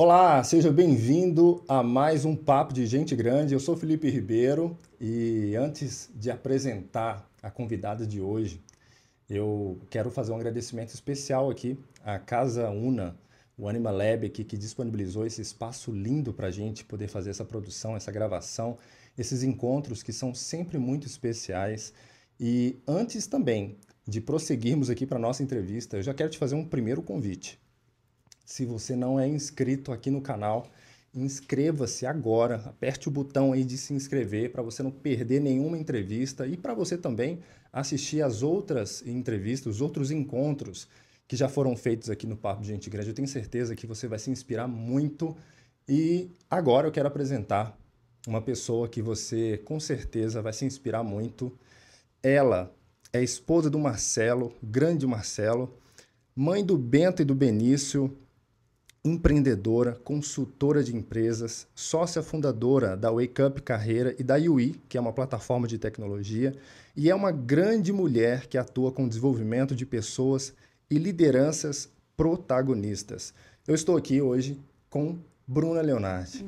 Olá, seja bem-vindo a mais um Papo de Gente Grande. Eu sou Felipe Ribeiro e antes de apresentar a convidada de hoje, eu quero fazer um agradecimento especial aqui à Casa Una, o Anima Lab aqui, que disponibilizou esse espaço lindo para a gente poder fazer essa produção, essa gravação, esses encontros que são sempre muito especiais. E antes também de prosseguirmos aqui para a nossa entrevista, eu já quero te fazer um primeiro convite. Se você não é inscrito aqui no canal, inscreva-se agora, aperte o botão aí de se inscrever para você não perder nenhuma entrevista e para você também assistir as outras entrevistas, os outros encontros que já foram feitos aqui no Papo de Gente Grande. Eu tenho certeza que você vai se inspirar muito. E agora eu quero apresentar uma pessoa que você com certeza vai se inspirar muito. Ela é esposa do Marcelo, grande Marcelo, mãe do Bento e do Benício, empreendedora, consultora de empresas, sócia fundadora da Wake Up Carreira e da UI, que é uma plataforma de tecnologia, e é uma grande mulher que atua com o desenvolvimento de pessoas e lideranças protagonistas. Eu estou aqui hoje com Bruna Leonardi.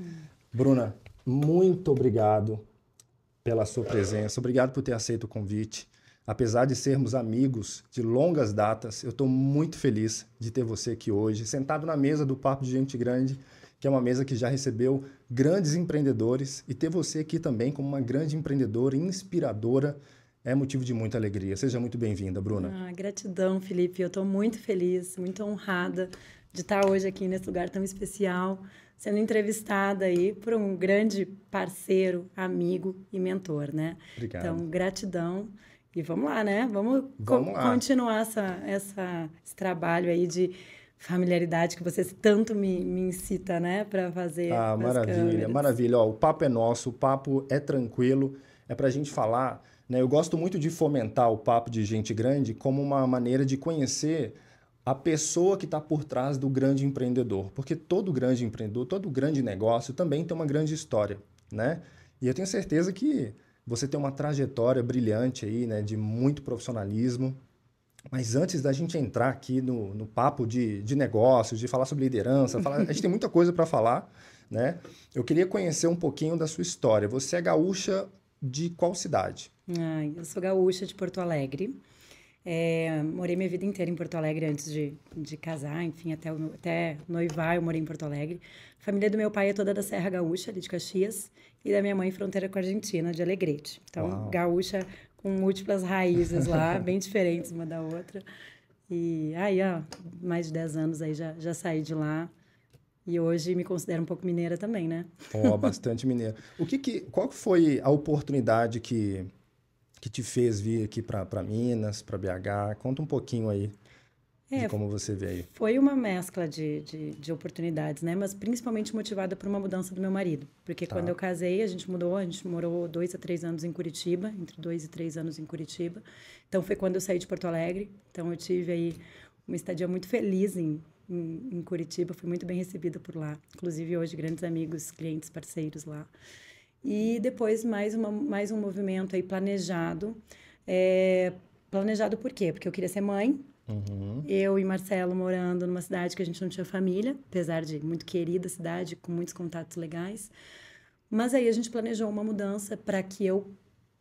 Bruna, muito obrigado pela sua presença, obrigado por ter aceito o convite. Apesar de sermos amigos de longas datas, eu estou muito feliz de ter você aqui hoje, sentado na mesa do Papo de Gente Grande, que é uma mesa que já recebeu grandes empreendedores, e ter você aqui também como uma grande empreendedora, inspiradora, é motivo de muita alegria. Seja muito bem-vinda, Bruna. Gratidão, Felipe. Eu estou muito feliz, muito honrada de estar hoje aqui nesse lugar tão especial, sendo entrevistada aí por um grande parceiro, amigo e mentor, né? Obrigado. Então, gratidão. E vamos lá, né? Vamos lá. Continuar esse trabalho aí de familiaridade que você tanto me incita, né? Para fazer Ah, pras maravilha, câmeras. maravilha. Ó, o papo é nosso, o papo é tranquilo, é para a gente falar, né? Eu gosto muito de fomentar o papo de gente grande como uma maneira de conhecer a pessoa que está por trás do grande empreendedor, porque todo grande empreendedor, todo grande negócio também tem uma grande história, né? E eu tenho certeza que você tem uma trajetória brilhante aí, né? De muito profissionalismo. Mas antes da gente entrar aqui no papo de negócios, de falar sobre liderança, a gente tem muita coisa para falar, né? Eu queria conhecer um pouquinho da sua história. Você é gaúcha de qual cidade? Eu sou gaúcha de Porto Alegre. Morei minha vida inteira em Porto Alegre antes de casar, enfim, até noivar eu morei em Porto Alegre. A família do meu pai é toda da Serra Gaúcha, ali de Caxias, e da minha mãe fronteira com a Argentina, de Alegrete. Então, Uau! gaúcha com múltiplas raízes lá, bem diferentes uma da outra. E aí, ó, mais de 10 anos aí já saí de lá. E hoje me considero um pouco mineira também, né? Ó, bastante mineiro. Qual que foi a oportunidade que te fez vir aqui para Minas, para BH? Conta um pouquinho aí de É, como você veio. Foi uma mescla de oportunidades, né? Mas principalmente motivada por uma mudança do meu marido. Porque quando Tá. eu casei, a gente morou 2 a 3 anos em Curitiba, entre 2 e 3 anos em Curitiba. Então foi quando eu saí de Porto Alegre. Então eu tive aí uma estadia muito feliz em Curitiba, fui muito bem recebida por lá. Inclusive hoje, grandes amigos, clientes, parceiros lá. E depois mais um movimento aí planejado. Planejado por quê? Porque eu queria ser mãe, Uhum. eu e Marcelo morando numa cidade que a gente não tinha família, apesar de muito querida cidade, com muitos contatos legais. Mas aí a gente planejou uma mudança para que eu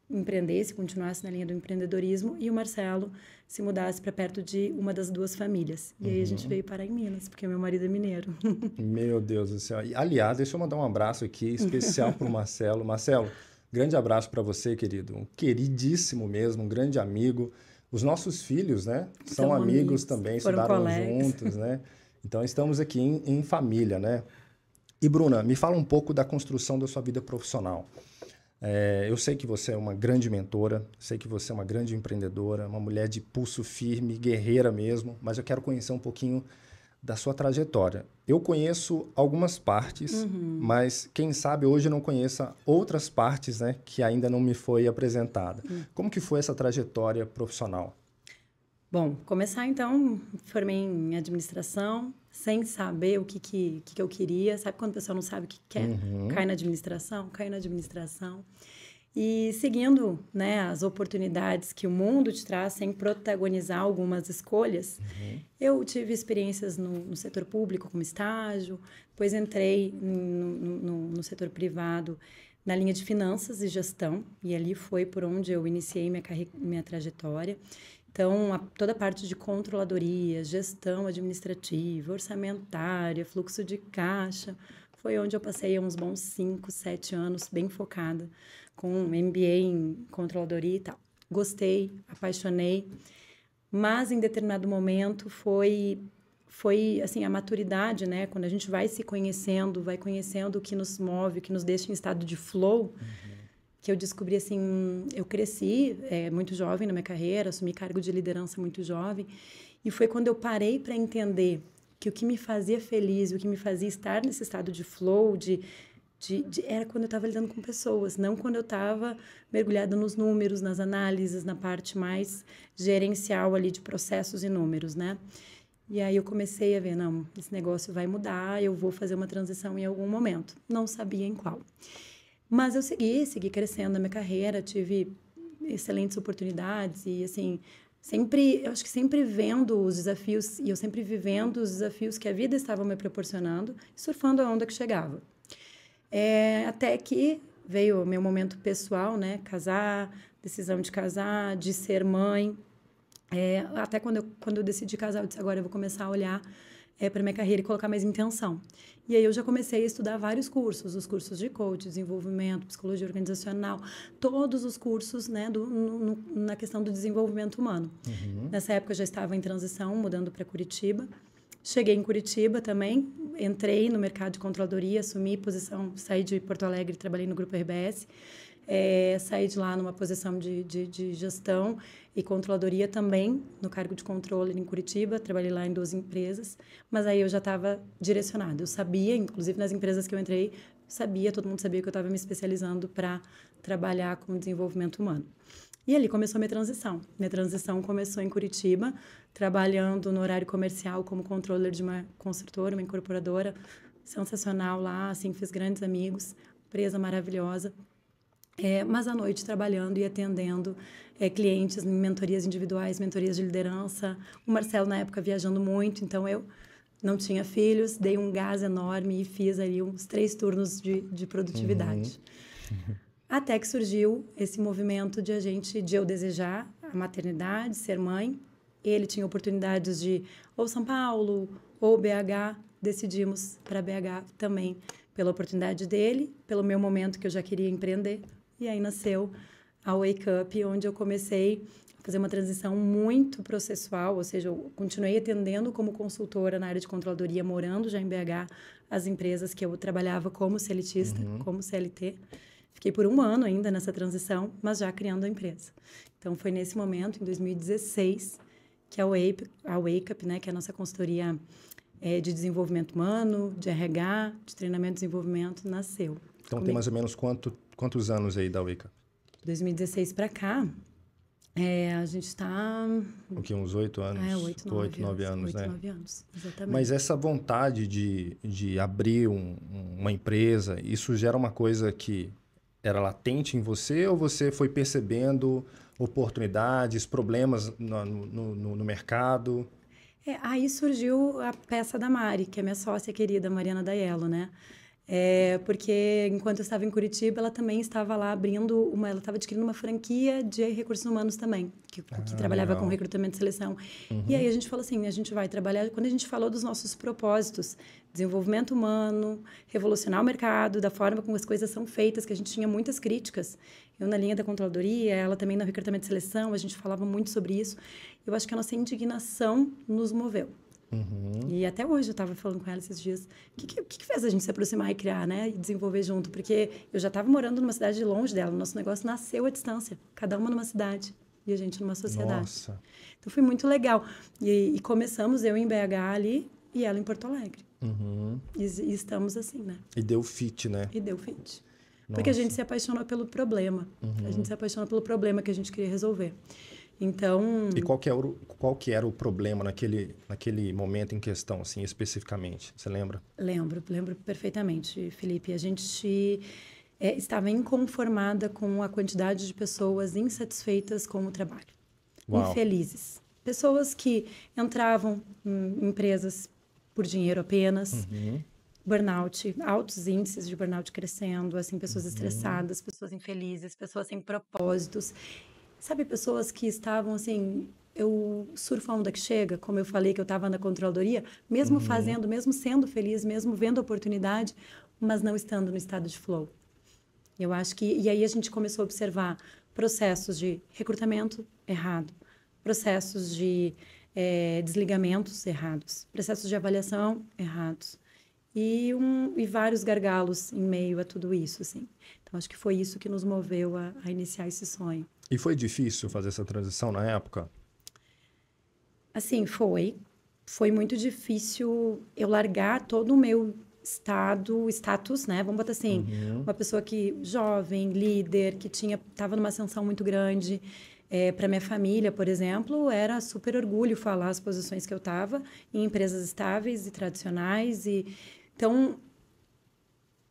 empreendesse, continuasse na linha do empreendedorismo e o Marcelo se mudasse para perto de uma das duas famílias. E aí a gente veio parar em Minas, porque meu marido é mineiro. Meu Deus do céu. E, aliás, deixa eu mandar um abraço aqui especial para o Marcelo. Marcelo, grande abraço para você, querido. Um queridíssimo mesmo, um grande amigo. Os nossos filhos, né? São São amigos amigos, também, foram estudaram colegas. juntos, né? Então estamos aqui em família, né? E Bruna, me fala um pouco da construção da sua vida profissional. Eu sei que você é uma grande mentora, sei que você é uma grande empreendedora, uma mulher de pulso firme, guerreira mesmo, mas eu quero conhecer um pouquinho da sua trajetória. Eu conheço algumas partes, mas quem sabe hoje eu não conheça outras partes, né, que ainda não me foi apresentada. Como que foi essa trajetória profissional? Bom, começar então, formei em administração, sem saber o que eu queria. Sabe quando o pessoal não sabe o que quer? Uhum. Cai na administração, cai na administração. E seguindo, né, as oportunidades que o mundo te traz sem protagonizar algumas escolhas, eu tive experiências no setor público como estágio, depois entrei no setor privado na linha de finanças e gestão, e ali foi por onde eu iniciei minha trajetória. Então, toda a parte de controladoria, gestão administrativa, orçamentária, fluxo de caixa, foi onde eu passei uns bons 5, 7 anos bem focada, com MBA em controladoria e tal. Gostei, apaixonei, mas em determinado momento foi assim, a maturidade, né? Quando a gente vai se conhecendo, vai conhecendo o que nos move, o que nos deixa em estado de flow, que eu descobri, assim, eu cresci muito jovem na minha carreira, assumi cargo de liderança muito jovem, e foi quando eu parei para entender que o que me fazia feliz, o que me fazia estar nesse estado de flow, era quando eu estava lidando com pessoas, não quando eu estava mergulhada nos números, nas análises, na parte mais gerencial ali de processos e números, né? E aí eu comecei a ver, não, esse negócio vai mudar, eu vou fazer uma transição em algum momento. Não sabia em qual. Mas eu segui crescendo na minha carreira, tive excelentes oportunidades e, assim, eu acho que sempre vendo os desafios e eu sempre vivendo os desafios que a vida estava me proporcionando, surfando a onda que chegava. Até que veio o meu momento pessoal, né? Casar, decisão de casar, de ser mãe. Até quando eu decidi casar, eu disse, agora eu vou começar a olhar para minha carreira e colocar mais intenção. E aí eu já comecei a estudar vários cursos, os cursos de coach, desenvolvimento, psicologia organizacional, todos os cursos, né, na questão do desenvolvimento humano. Nessa época eu já estava em transição, mudando para Curitiba. Cheguei em Curitiba também, entrei no mercado de controladoria, assumi posição, saí de Porto Alegre, trabalhei no Grupo RBS, saí de lá numa posição de gestão e controladoria também, no cargo de controle em Curitiba, trabalhei lá em 2 empresas, mas aí eu já estava direcionada. Eu sabia, inclusive nas empresas que eu entrei, todo mundo sabia que eu estava me especializando para trabalhar com desenvolvimento humano. E ali começou a minha transição. Minha transição começou em Curitiba, trabalhando no horário comercial como controller de uma construtora, uma incorporadora, sensacional lá, assim, fiz grandes amigos, empresa maravilhosa. Mas à noite trabalhando e atendendo clientes em mentorias individuais, mentorias de liderança. O Marcelo, na época, viajando muito, então eu não tinha filhos, dei um gás enorme e fiz ali uns 3 turnos de produtividade. Até que surgiu esse movimento de eu desejar a maternidade, ser mãe. Ele tinha oportunidades de ou São Paulo ou BH. Decidimos para BH também, pela oportunidade dele, pelo meu momento que eu já queria empreender. E aí nasceu a Wake Up, onde eu comecei a fazer uma transição muito processual, ou seja, eu continuei atendendo como consultora na área de controladoria, morando já em BH, as empresas que eu trabalhava como seletista, como CLT. Fiquei por 1 ano ainda nessa transição, mas já criando a empresa. Então, foi nesse momento, em 2016, que a Wake Up, né, que é a nossa consultoria de desenvolvimento humano, de RH, de treinamento e desenvolvimento, nasceu. Então, tem mais ou menos quantos anos aí da Wake Up? 2016 para cá, a gente está... Uns 8 anos? 8, 9 anos, né? 8, 9 anos, exatamente. Mas essa vontade de abrir uma empresa, isso gera uma coisa que era latente em você ou você foi percebendo oportunidades, problemas no mercado? Aí surgiu a peça da Mari, que é minha sócia querida, Mariana Daiello, né? Porque enquanto eu estava em Curitiba, ela também estava lá ela estava adquirindo uma franquia de recursos humanos também, que trabalhava com recrutamento e seleção. E aí a gente falou assim, a gente vai trabalhar, quando a gente falou dos nossos propósitos, desenvolvimento humano, revolucionar o mercado, da forma como as coisas são feitas, que a gente tinha muitas críticas. Eu na linha da controladoria, ela também no recrutamento e seleção, a gente falava muito sobre isso. Eu acho que a nossa indignação nos moveu. E até hoje eu estava falando com ela esses dias, o que fez a gente se aproximar e criar, né? E desenvolver junto? Porque eu já estava morando numa cidade longe dela, o nosso negócio nasceu à distância, cada uma numa cidade e a gente numa sociedade. Nossa. Então foi muito legal. E começamos eu em BH ali e ela em Porto Alegre. E estamos assim, né? E deu fit, né? E deu fit. Porque a gente se apaixonou pelo problema. A gente se apaixonou pelo problema que a gente queria resolver. Então... E qual que era o problema naquele momento em questão, assim, especificamente? Você lembra? Lembro perfeitamente, Felipe. A gente estava inconformada com a quantidade de pessoas insatisfeitas com o trabalho. Uau. Infelizes. Pessoas que entravam em empresas por dinheiro apenas, burnout, altos índices de burnout crescendo, assim, pessoas estressadas, pessoas infelizes, pessoas sem propósitos. Sabe, pessoas que estavam assim, eu surfo a onda que chega, como eu falei que eu estava na controladoria, mesmo fazendo, mesmo sendo feliz, mesmo vendo a oportunidade, mas não estando no estado de flow. Eu acho que... E aí a gente começou a observar processos de recrutamento errado, processos de desligamentos errados, processos de avaliação errados e vários gargalos em meio a tudo isso, assim. Então, acho que foi isso que nos moveu a iniciar esse sonho. E foi difícil fazer essa transição na época? Assim, foi muito difícil eu largar todo o meu status, né? Vamos botar assim, uma pessoa que jovem, líder, que estava numa ascensão muito grande. Para minha família, por exemplo, era super orgulho falar as posições que eu estava em empresas estáveis e tradicionais. Então,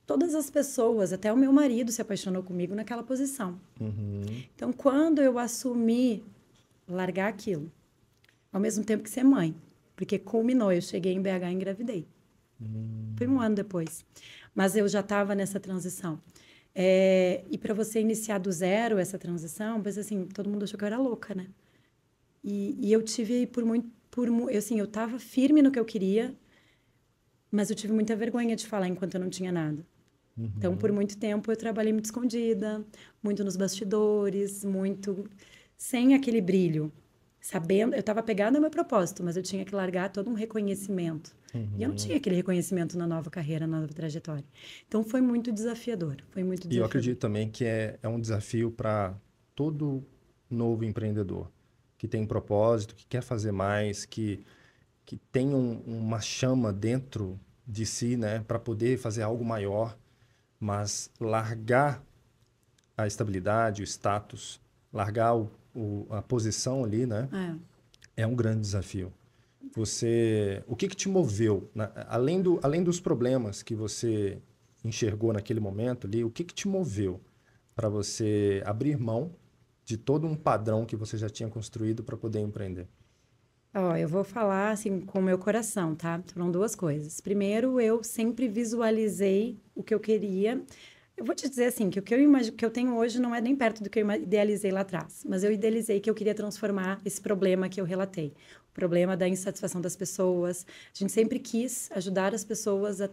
todas as pessoas, até o meu marido se apaixonou comigo naquela posição. Então, quando eu assumi largar aquilo, ao mesmo tempo que ser mãe, porque culminou, eu cheguei em BH e engravidei. Foi 1 ano depois. Mas eu já estava nessa transição. E para você iniciar do zero essa transição, pois assim, todo mundo achou que eu era louca, né? E eu tive eu estava firme no que eu queria, mas eu tive muita vergonha de falar enquanto eu não tinha nada. Então, por muito tempo, eu trabalhei muito escondida, muito nos bastidores, muito sem aquele brilho. Sabendo, eu estava pegada ao meu propósito, mas eu tinha que largar todo um reconhecimento. E eu não tinha aquele reconhecimento na nova carreira, na nova trajetória. Então, foi muito desafiador. E eu acredito também que é um desafio para todo novo empreendedor que tem propósito, que quer fazer mais, que tem uma chama dentro de si, né, para poder fazer algo maior, mas largar a estabilidade, o status, largar a posição ali, né, é um grande desafio. O que te moveu, além dos problemas que você enxergou naquele momento ali, o que te moveu para você abrir mão de todo um padrão que você já tinha construído para poder empreender? Eu vou falar assim com o meu coração, tá? Foram 2 coisas. Primeiro, eu sempre visualizei o que eu queria. Eu vou te dizer assim, que o que eu tenho hoje não é nem perto do que eu idealizei lá atrás, mas eu idealizei que eu queria transformar esse problema que eu relatei. O problema da insatisfação das pessoas. A gente sempre quis ajudar as pessoas a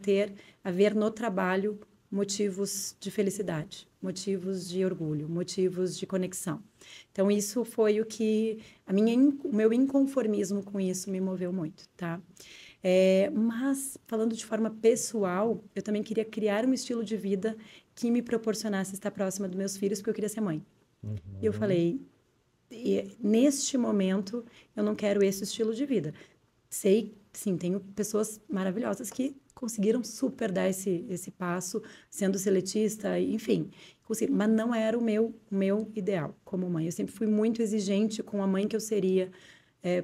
ver no trabalho motivos de felicidade, motivos de orgulho, motivos de conexão. Então, isso foi o meu inconformismo com isso me moveu muito, tá? Mas, falando de forma pessoal, eu também queria criar um estilo de vida que me proporcionasse estar próxima dos meus filhos, porque eu queria ser mãe. E eu falei, neste momento, eu não quero esse estilo de vida. Sei, sim, tenho pessoas maravilhosas que conseguiram super dar esse passo, sendo seletista, enfim. Mas não era o meu ideal como mãe. Eu sempre fui muito exigente com a mãe que eu seria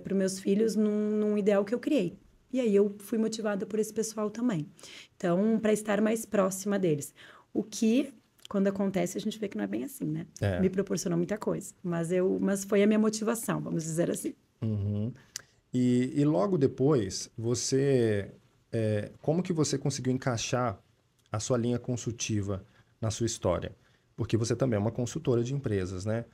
para os meus filhos num ideal que eu criei. E aí eu fui motivada por esse pessoal também. Então, para estar mais próxima deles. O que, quando acontece, a gente vê que não é bem assim, né? Me proporcionou muita coisa. Mas foi a minha motivação, vamos dizer assim. E logo depois, como que você conseguiu encaixar a sua linha consultiva na sua história? Porque você também é uma consultora de empresas, né?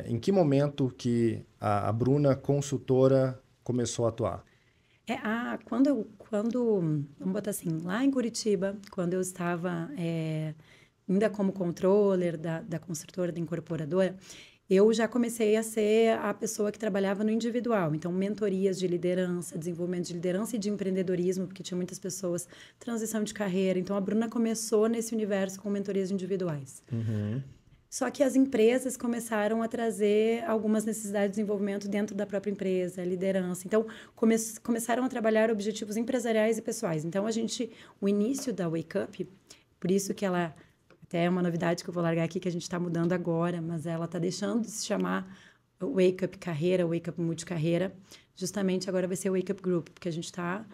Em que momento que a Bruna consultora começou a atuar? Vamos botar assim, lá em Curitiba, quando eu estava ainda como controller da construtora, da incorporadora, eu já comecei a ser a pessoa que trabalhava no individual. Então, mentorias de liderança, desenvolvimento de liderança e de empreendedorismo, porque tinha muitas pessoas, transição de carreira. Então, a Bruna começou nesse universo com mentorias individuais. Só que as empresas começaram a trazer algumas necessidades de desenvolvimento dentro da própria empresa, liderança. Então, começaram a trabalhar objetivos empresariais e pessoais. Então, o início da Wake Up, por isso que ela... Até é uma novidade que eu vou largar aqui, que a gente está mudando agora, mas ela está deixando de se chamar Wake Up Carreira, Wake Up Multicarreira. Justamente agora vai ser o Wake Up Group, porque a gente está...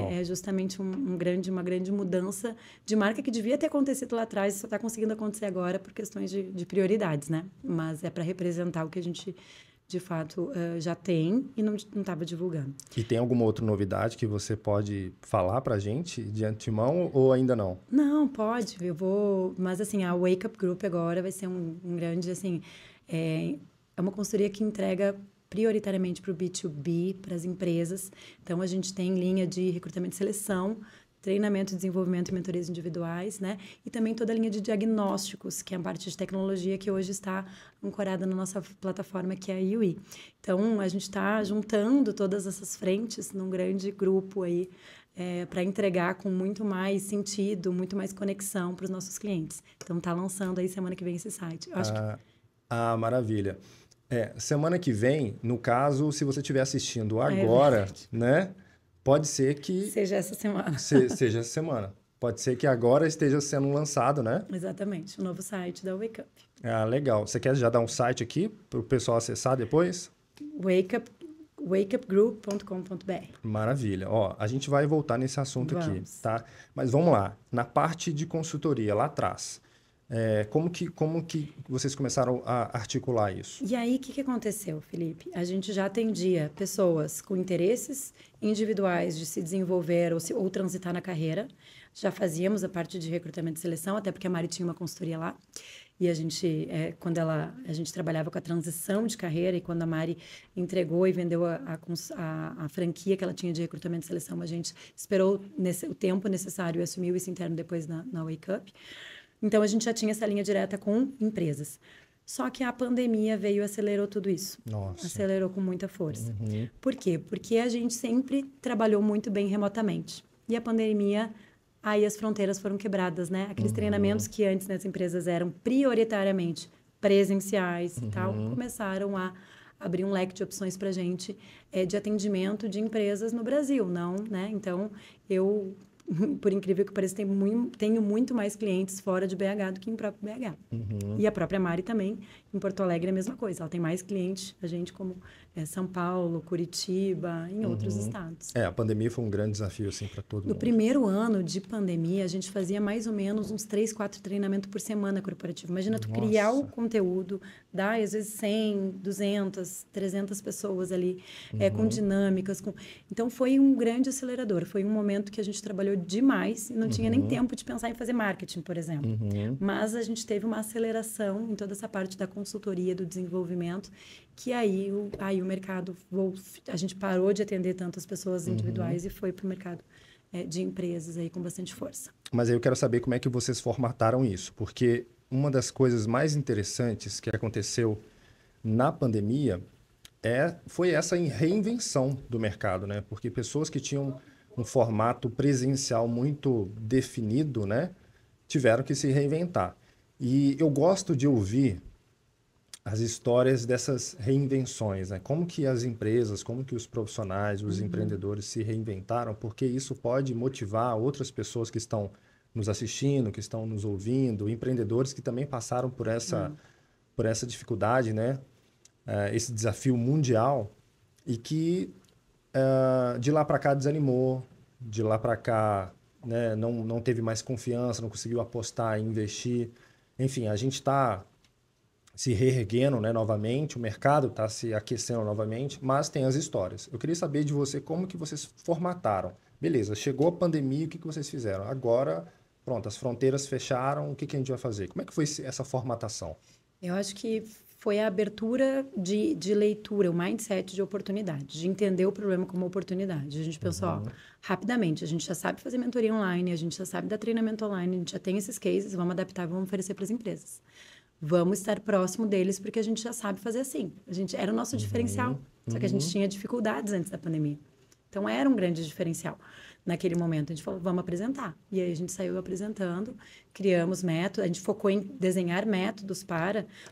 É justamente uma grande mudança de marca que devia ter acontecido lá atrás e só está conseguindo acontecer agora por questões de prioridades, né? Mas é para representar o que a gente, de fato, já tem e não estava divulgando. E tem alguma outra novidade que você pode falar para a gente de antemão ou ainda não? Não, pode. Eu vou... Mas, assim, a Wake Up Group agora vai ser um grande, assim... É uma consultoria que entrega prioritariamente para o B2B, para as empresas. Então, a gente tem linha de recrutamento e seleção, treinamento, desenvolvimento e mentorias individuais, né? E também toda a linha de diagnósticos, que é a parte de tecnologia que hoje está ancorada na nossa plataforma, que é a UI. Então, a gente está juntando todas essas frentes num grande grupo aí, para entregar com muito mais sentido, muito mais conexão para os nossos clientes. Então, está lançando aí semana que vem esse site. Eu acho maravilha. Semana que vem, no caso, se você estiver assistindo agora, né? Pode ser que... Seja essa semana. Seja essa semana. Pode ser que agora esteja sendo lançado, né? Exatamente. O novo site da Wake Up. Legal. Você quer já dar um site aqui para o pessoal acessar depois? wakeupgroup.com.br. Maravilha. Ó, a gente vai voltar nesse assunto aqui, tá? Mas vamos lá. Na parte de consultoria, lá atrás... Como que vocês começaram a articular isso? E aí, o que aconteceu, Felipe? A gente já atendia pessoas com interesses individuais de se desenvolver ou transitar na carreira. Já fazíamos a parte de recrutamento e seleção, até porque a Mari tinha uma consultoria lá. E a gente, a gente trabalhava com a transição de carreira, e quando a Mari entregou e vendeu a franquia que ela tinha de recrutamento e seleção, a gente esperou o tempo necessário e assumiu isso interno depois na Wake Up. Então, a gente já tinha essa linha direta com empresas. Só que a pandemia veio e acelerou tudo isso. Nossa. Acelerou com muita força. Uhum. Por quê? Porque a gente sempre trabalhou muito bem remotamente. E a pandemia, aí as fronteiras foram quebradas, né? Aqueles treinamentos que antes nas empresas eram prioritariamente presenciais e tal, começaram a abrir um leque de opções para a gente de atendimento de empresas no Brasil, não, né? Então, por incrível que pareça, tenho muito mais clientes fora de BH do que em próprio BH. E a própria Mari também, em Porto Alegre, é a mesma coisa. Ela tem mais clientes, a gente, como São Paulo, Curitiba, em outros estados. A pandemia foi um grande desafio, assim, para todo mundo. No primeiro ano de pandemia, a gente fazia mais ou menos uns 3, 4 treinamentos por semana corporativo. Imagina tu criar o conteúdo, dar, às vezes, 100, 200, 300 pessoas ali, com dinâmicas. Então, foi um grande acelerador. Foi um momento que a gente trabalhou demais e não tinha nem tempo de pensar em fazer marketing, por exemplo. Mas a gente teve uma aceleração em toda essa parte da consultoria, do desenvolvimento, que aí o mercado... A gente parou de atender tantas pessoas individuais e foi para o mercado de empresas aí com bastante força. Mas aí eu quero saber como é que vocês formataram isso, porque uma das coisas mais interessantes que aconteceu na pandemia foi essa reinvenção do mercado, né? Porque pessoas que tinham um formato presencial muito definido, né, tiveram que se reinventar. E eu gosto de ouvir as histórias dessas reinvenções, né? Como que as empresas, como que os profissionais, os empreendedores se reinventaram, porque isso pode motivar outras pessoas que estão nos assistindo, que estão nos ouvindo, empreendedores que também passaram por essa dificuldade, né? Esse desafio mundial e que de lá para cá desanimou, de lá para cá, né, não teve mais confiança, não conseguiu apostar, investir. Enfim, a gente está se reerguendo, né, novamente, o mercado está se aquecendo novamente, mas tem as histórias. Eu queria saber de você como que vocês formataram. Beleza, chegou a pandemia, o que vocês fizeram? Agora, pronto, as fronteiras fecharam, o que a gente vai fazer? Como é que foi essa formatação? Eu acho que foi a abertura de leitura, o mindset de oportunidade, de entender o problema como oportunidade. A gente pensou, rapidamente, a gente já sabe fazer mentoria online, a gente já sabe dar treinamento online, a gente já tem esses cases, vamos adaptar e vamos oferecer para as empresas. Vamos estar próximo deles porque a gente já sabe fazer assim. Era o nosso diferencial, só que a gente tinha dificuldades antes da pandemia. Então, era um grande diferencial. Naquele momento, a gente falou, vamos apresentar. E aí, a gente saiu apresentando, criamos métodos, a gente focou em desenhar métodos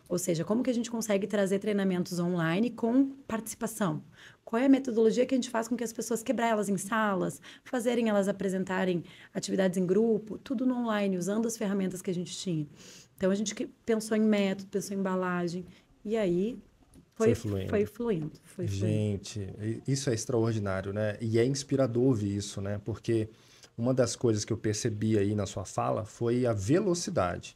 ou seja, como que a gente consegue trazer treinamentos online com participação? Qual é a metodologia que a gente faz com que as pessoas quebrar elas em salas, fazerem elas apresentarem atividades em grupo, tudo no online, usando as ferramentas que a gente tinha. Então, a gente pensou em método, pensou em embalagem, e aí Foi fluindo. Foi fluindo, foi fluindo. Gente, isso é extraordinário, né? E é inspirador ouvir isso, né? Porque uma das coisas que eu percebi aí na sua fala foi a velocidade.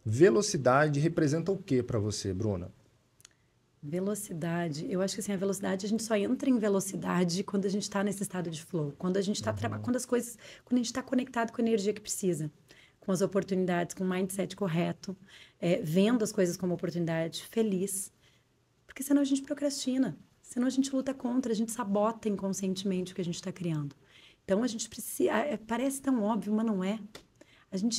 Velocidade representa o que para você, Bruna? Velocidade, eu acho que assim, a velocidade, a gente só entra em velocidade quando a gente está nesse estado de flow, quando a gente está quando as coisas, quando a gente está conectado com a energia que precisa, com as oportunidades, com o mindset correto, vendo as coisas como oportunidade, feliz, porque senão a gente procrastina, senão a gente luta contra, a gente sabota inconscientemente o que a gente está criando. Então a gente precisa, parece tão óbvio, mas não é.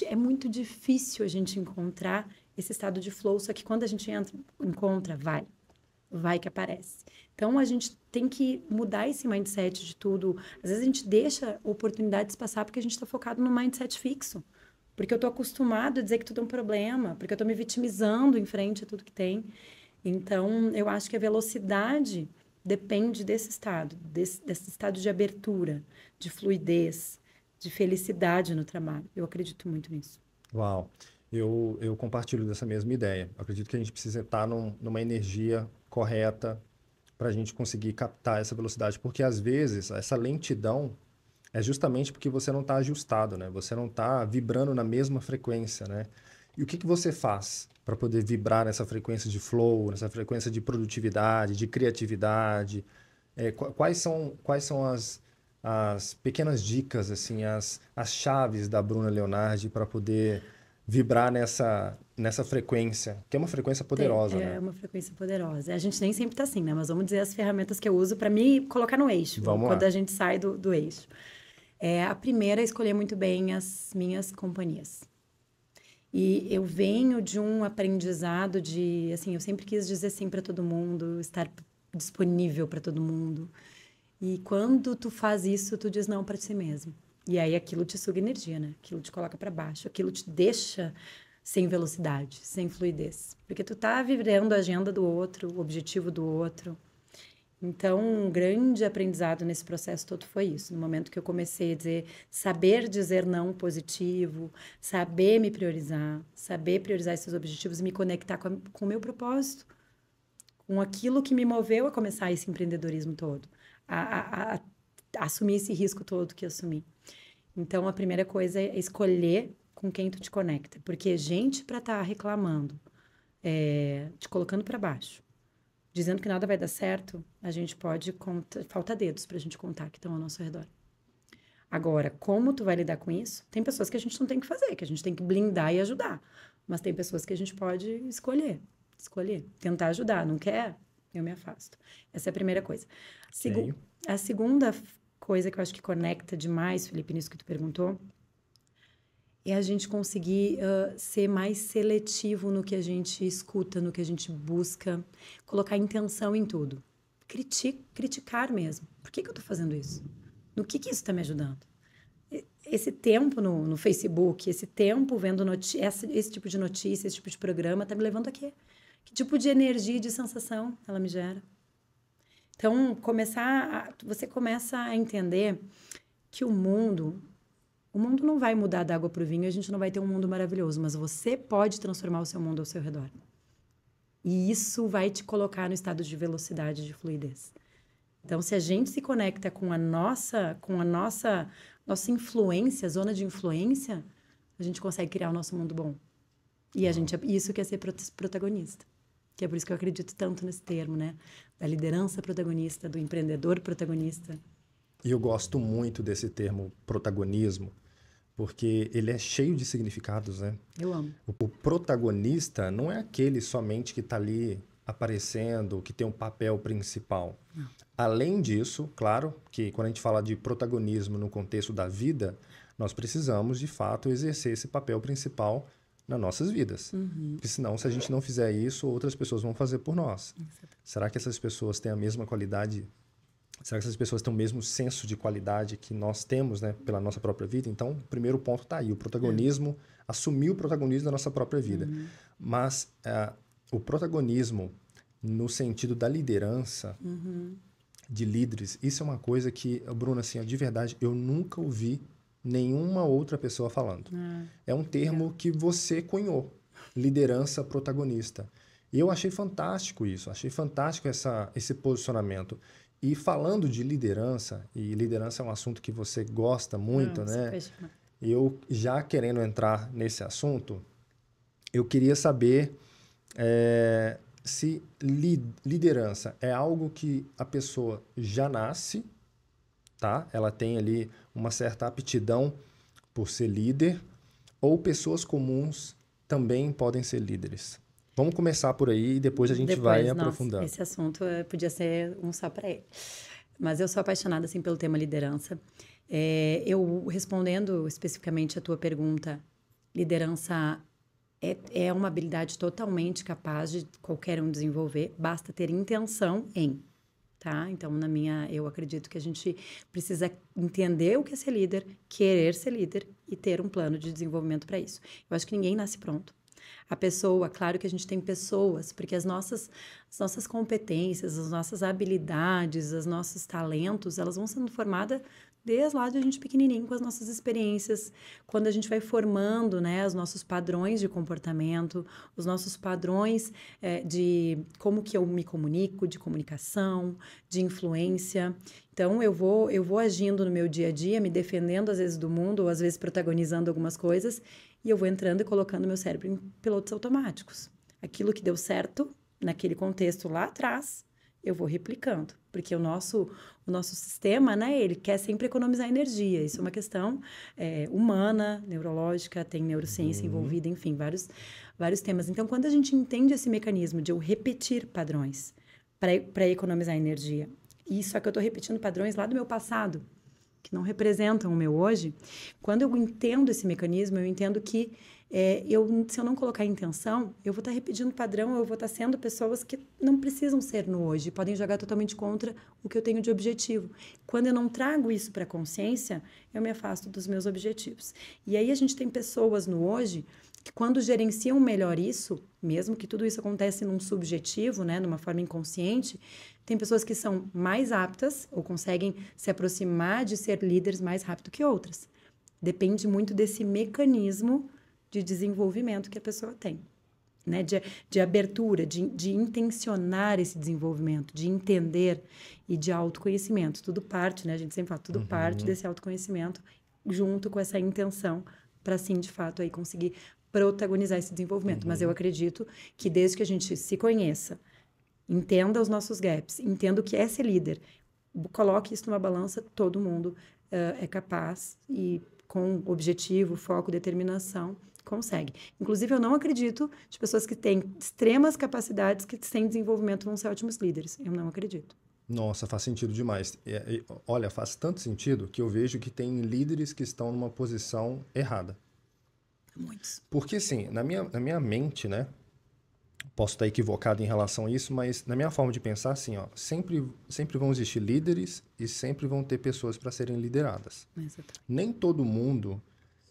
É muito difícil a gente encontrar esse estado de flow, só que quando a gente encontra, vai que aparece. Então, a gente tem que mudar esse mindset de tudo. Às vezes, a gente deixa oportunidades passar porque a gente está focado no mindset fixo. Porque eu estou acostumado a dizer que tudo é um problema, porque eu estou me vitimizando em frente a tudo que tem. Então, eu acho que a velocidade depende desse estado, desse estado de abertura, de fluidez, de felicidade no trabalho. Eu acredito muito nisso. Uau, eu compartilho dessa mesma ideia. Eu acredito que a gente precisa estar numa energia correta para a gente conseguir captar essa velocidade, porque às vezes essa lentidão é justamente porque você não está ajustado, né? Você não está vibrando na mesma frequência, né? E o que você faz para poder vibrar nessa frequência de flow, nessa frequência de produtividade, de criatividade? Quais são as pequenas dicas, assim, as chaves da Bruna Leonardi para poder vibrar nessa frequência, que é uma frequência poderosa, né? É uma frequência poderosa. A gente nem sempre está assim, né? Mas vamos dizer as ferramentas que eu uso para me colocar no eixo, quando a gente sai do eixo. A primeira é escolher muito bem as minhas companhias. E eu venho de um aprendizado de, assim, eu sempre quis dizer sim para todo mundo, estar disponível para todo mundo. E quando tu faz isso, tu diz não para si mesmo. E aí aquilo te suga energia, né? Aquilo te coloca para baixo, aquilo te deixa sem velocidade, sem fluidez. Porque tu tá vivendo a agenda do outro, o objetivo do outro. Então, um grande aprendizado nesse processo todo foi isso. No momento que eu comecei a saber dizer não positivo, saber me priorizar, saber priorizar esses objetivos e me conectar com o meu propósito, com aquilo que me moveu a começar esse empreendedorismo todo, a assumir esse risco todo que eu assumi. Então, a primeira coisa é escolher com quem tu te conecta. Porque gente para estar reclamando, te colocando para baixo, dizendo que nada vai dar certo, a gente pode falta dedos para a gente contar que estão ao nosso redor. Agora, como tu vai lidar com isso? Tem pessoas que a gente não tem que fazer, que a gente tem que blindar e ajudar. Mas tem pessoas que a gente pode escolher, tentar ajudar. Não quer? Eu me afasto. Essa é a primeira coisa. A segunda coisa que eu acho que conecta demais, Felipe, nisso que tu perguntou, é a gente conseguir ser mais seletivo no que a gente escuta, no que a gente busca, colocar intenção em tudo. Criticar mesmo. Por que eu estou fazendo isso? No que isso está me ajudando? Esse tempo no Facebook, esse tempo vendo esse tipo de notícia, esse tipo de programa, está me levando a quê? Que tipo de energia e de sensação ela me gera? Então, você começa a entender que o mundo não vai mudar da água para o vinho, a gente não vai ter um mundo maravilhoso, mas você pode transformar o seu mundo ao seu redor. E isso vai te colocar no estado de velocidade, de fluidez. Então, se a gente se conecta com a nossa influência, zona de influência, a gente consegue criar o nosso mundo bom. E isso que é ser protagonista. Que é por isso que eu acredito tanto nesse termo, né? Da liderança protagonista, do empreendedor protagonista. E eu gosto muito desse termo protagonismo, porque ele é cheio de significados, né? Eu amo. O protagonista não é aquele somente que está ali aparecendo, que tem um papel principal. Não. Além disso, claro, que quando a gente fala de protagonismo no contexto da vida, nós precisamos, de fato, exercer esse papel principal nas nossas vidas. Uhum. Porque senão, se a gente não fizer isso, outras pessoas vão fazer por nós. Será que essas pessoas têm a mesma qualidade? Será que essas pessoas têm o mesmo senso de qualidade que nós temos, né, pela nossa própria vida? Então, o primeiro ponto está aí, o protagonismo, assumir o protagonismo da nossa própria vida. Uhum. Mas o protagonismo no sentido da liderança, de líderes, isso é uma coisa que, Bruna, assim, de verdade, eu nunca ouvi nenhuma outra pessoa falando. É um termo que você cunhou, liderança protagonista. E eu achei fantástico isso, achei fantástico esse posicionamento. E falando de liderança, e liderança é um assunto que você gosta muito, né? Eu já querendo entrar nesse assunto, eu queria saber se liderança é algo que a pessoa já nasce, tá? Ela tem ali uma certa aptidão por ser líder, ou pessoas comuns também podem ser líderes. Vamos começar por aí e depois a gente vai aprofundando. Esse assunto podia ser um só para ele. Mas eu sou apaixonada, assim, pelo tema liderança. Eu, respondendo especificamente a tua pergunta, liderança é uma habilidade totalmente capaz de qualquer um desenvolver, basta ter intenção em, tá? Então, eu acredito que a gente precisa entender o que é ser líder, querer ser líder e ter um plano de desenvolvimento para isso. Eu acho que ninguém nasce pronto. A pessoa, claro que a gente tem pessoas, porque as nossas competências, as nossas habilidades, os nossos talentos, elas vão sendo formadas desde lá de a gente pequenininho, com as nossas experiências, quando a gente vai formando, né, os nossos padrões de comportamento, os nossos padrões de como que eu me comunico, de comunicação, de influência. Então, eu vou agindo no meu dia a dia, me defendendo às vezes do mundo, ou às vezes protagonizando algumas coisas, e eu vou entrando e colocando meu cérebro em pilotos automáticos. Aquilo que deu certo naquele contexto lá atrás, eu vou replicando, porque o nosso sistema, né, ele quer sempre economizar energia. Isso é uma questão humana, neurológica, tem neurociência envolvida, enfim, vários temas. Então, quando a gente entende esse mecanismo de eu repetir padrões para economizar energia, e só que eu estou repetindo padrões lá do meu passado, que não representam o meu hoje, quando eu entendo esse mecanismo, eu entendo que se eu não colocar intenção, eu vou estar repetindo padrão, eu vou estar sendo pessoas que não precisam ser no hoje, podem jogar totalmente contra o que eu tenho de objetivo. Quando eu não trago isso para a consciência, eu me afasto dos meus objetivos. E aí a gente tem pessoas no hoje que quando gerenciam melhor isso, mesmo que tudo isso acontece num subjetivo, né, numa forma inconsciente, tem pessoas que são mais aptas ou conseguem se aproximar de ser líderes mais rápido que outras. Depende muito desse mecanismo de desenvolvimento que a pessoa tem, né? De abertura, de intencionar esse desenvolvimento, de entender e de autoconhecimento. Tudo parte, né? A gente sempre fala, tudo parte desse autoconhecimento junto com essa intenção para, sim, de fato, aí conseguir protagonizar esse desenvolvimento. Mas eu acredito que desde que a gente se conheça, entenda os nossos gaps, entenda o que é ser líder, coloque isso numa balança, todo mundo é capaz e com objetivo, foco, determinação, consegue. Inclusive, eu não acredito de pessoas que têm extremas capacidades que sem desenvolvimento vão ser ótimos líderes. Eu não acredito. Nossa, faz sentido demais. Olha, faz tanto sentido que eu vejo que tem líderes que estão numa posição errada. Muitos. Porque, assim, na minha mente, né? Posso estar equivocado em relação a isso, mas na minha forma de pensar, assim, ó, sempre vão existir líderes e sempre vão ter pessoas para serem lideradas. Exatamente. Nem todo mundo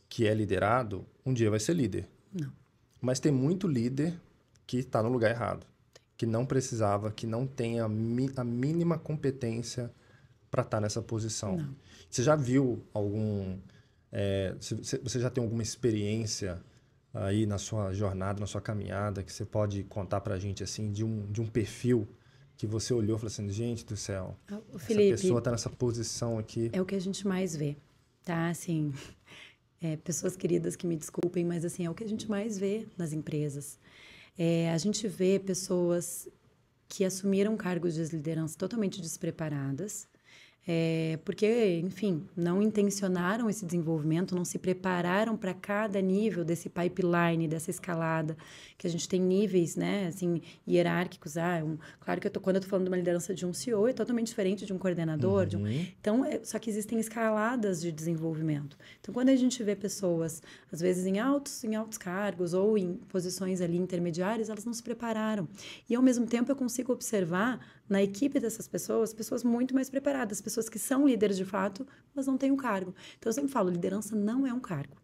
que é liderado um dia vai ser líder. Não. Mas tem muito líder que está no lugar errado, que não precisava, que não tem a mínima competência para estar nessa posição. Não. Você já viu você já tem alguma experiência aí na sua jornada, na sua caminhada, que você pode contar para a gente, assim, de um perfil que você olhou e falou assim, gente do céu, Felipe, essa pessoa está nessa posição aqui. É o que a gente mais vê, tá? Assim, pessoas queridas que me desculpem, mas assim, é o que a gente mais vê nas empresas. A gente vê pessoas que assumiram cargos de liderança totalmente despreparadas, porque, enfim, não intencionaram esse desenvolvimento, não se prepararam para cada nível desse pipeline, dessa escalada, que a gente tem níveis, né, assim, hierárquicos. Claro que quando eu estou falando de uma liderança de um CEO, é totalmente diferente de um coordenador. Então, só que existem escaladas de desenvolvimento. Então, quando a gente vê pessoas, às vezes, em altos cargos ou em posições ali intermediárias, elas não se prepararam. E, ao mesmo tempo, eu consigo observar na equipe dessas pessoas muito mais preparadas, pessoas que são líderes de fato, mas não têm um cargo. Então, eu sempre falo, liderança não é um cargo.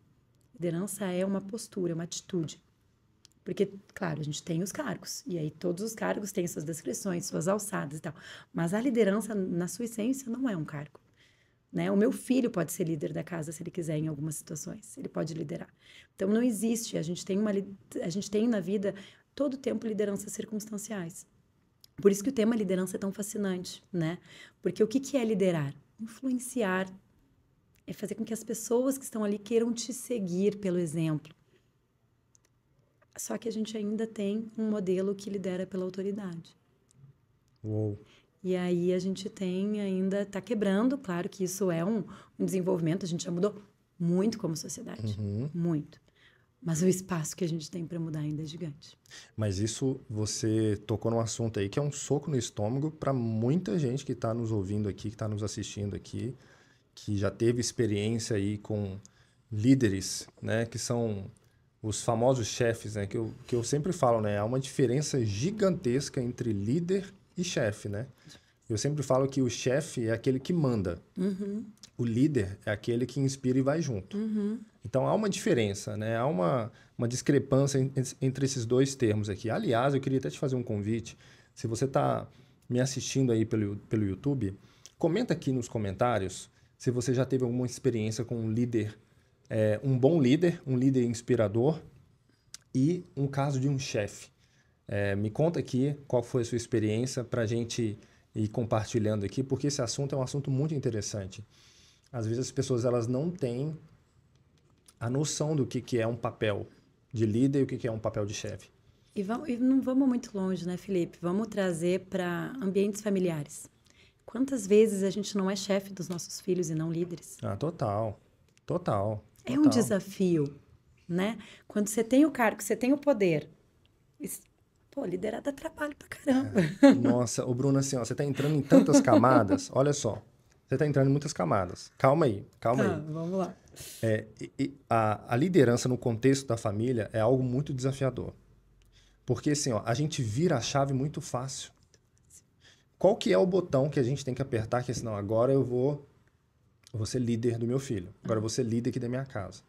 Liderança é uma postura, uma atitude. Porque, claro, a gente tem os cargos, e aí todos os cargos têm suas descrições, suas alçadas e tal. Mas a liderança, na sua essência, não é um cargo. Né? O meu filho pode ser líder da casa se ele quiser em algumas situações, ele pode liderar. Então, não existe, a gente tem na vida todo tempo lideranças circunstanciais. Por isso que o tema liderança é tão fascinante, né? Porque o que é liderar? Influenciar. É fazer com que as pessoas que estão ali queiram te seguir pelo exemplo. Só que a gente ainda tem um modelo que lidera pela autoridade. Uou. E aí a gente ainda está quebrando, claro que isso é um desenvolvimento, a gente já mudou muito como sociedade, muito. Mas o espaço que a gente tem para mudar ainda é gigante. Mas isso, você tocou num assunto aí que é um soco no estômago para muita gente que está nos ouvindo aqui, que está nos assistindo aqui, que já teve experiência aí com líderes, né, que são os famosos chefes, né, que eu sempre falo, né, há uma diferença gigantesca entre líder e chefe, né? Eu sempre falo que o chefe é aquele que manda, o líder é aquele que inspira e vai junto. Então, há uma diferença, né? Há uma discrepância entre esses dois termos aqui. Aliás, eu queria até te fazer um convite. Se você está me assistindo aí pelo YouTube, comenta aqui nos comentários se você já teve alguma experiência com um líder, um bom líder, um líder inspirador e um caso de um chefe. Me conta aqui qual foi a sua experiência para a gente ir compartilhando aqui, porque esse assunto é um assunto muito interessante. Às vezes as pessoas elas não têm a noção do que é um papel de líder e o que é um papel de chefe. E não vamos muito longe, né, Felipe? Vamos trazer para ambientes familiares. Quantas vezes a gente não é chefe dos nossos filhos e não líderes? Ah, total. É um desafio, né? Quando você tem o cargo, você tem o poder. Pô, liderar dá trabalho pra caramba. Nossa, ô Bruno, assim, ó, você tá entrando em tantas camadas, olha só. Você tá entrando em muitas camadas. Calma aí. Vamos lá. A liderança no contexto da família é algo muito desafiador. Porque, assim, ó, a gente vira a chave muito fácil. Qual que é o botão que a gente tem que apertar que senão agora eu vou ser líder do meu filho. Agora eu vou ser líder aqui da minha casa.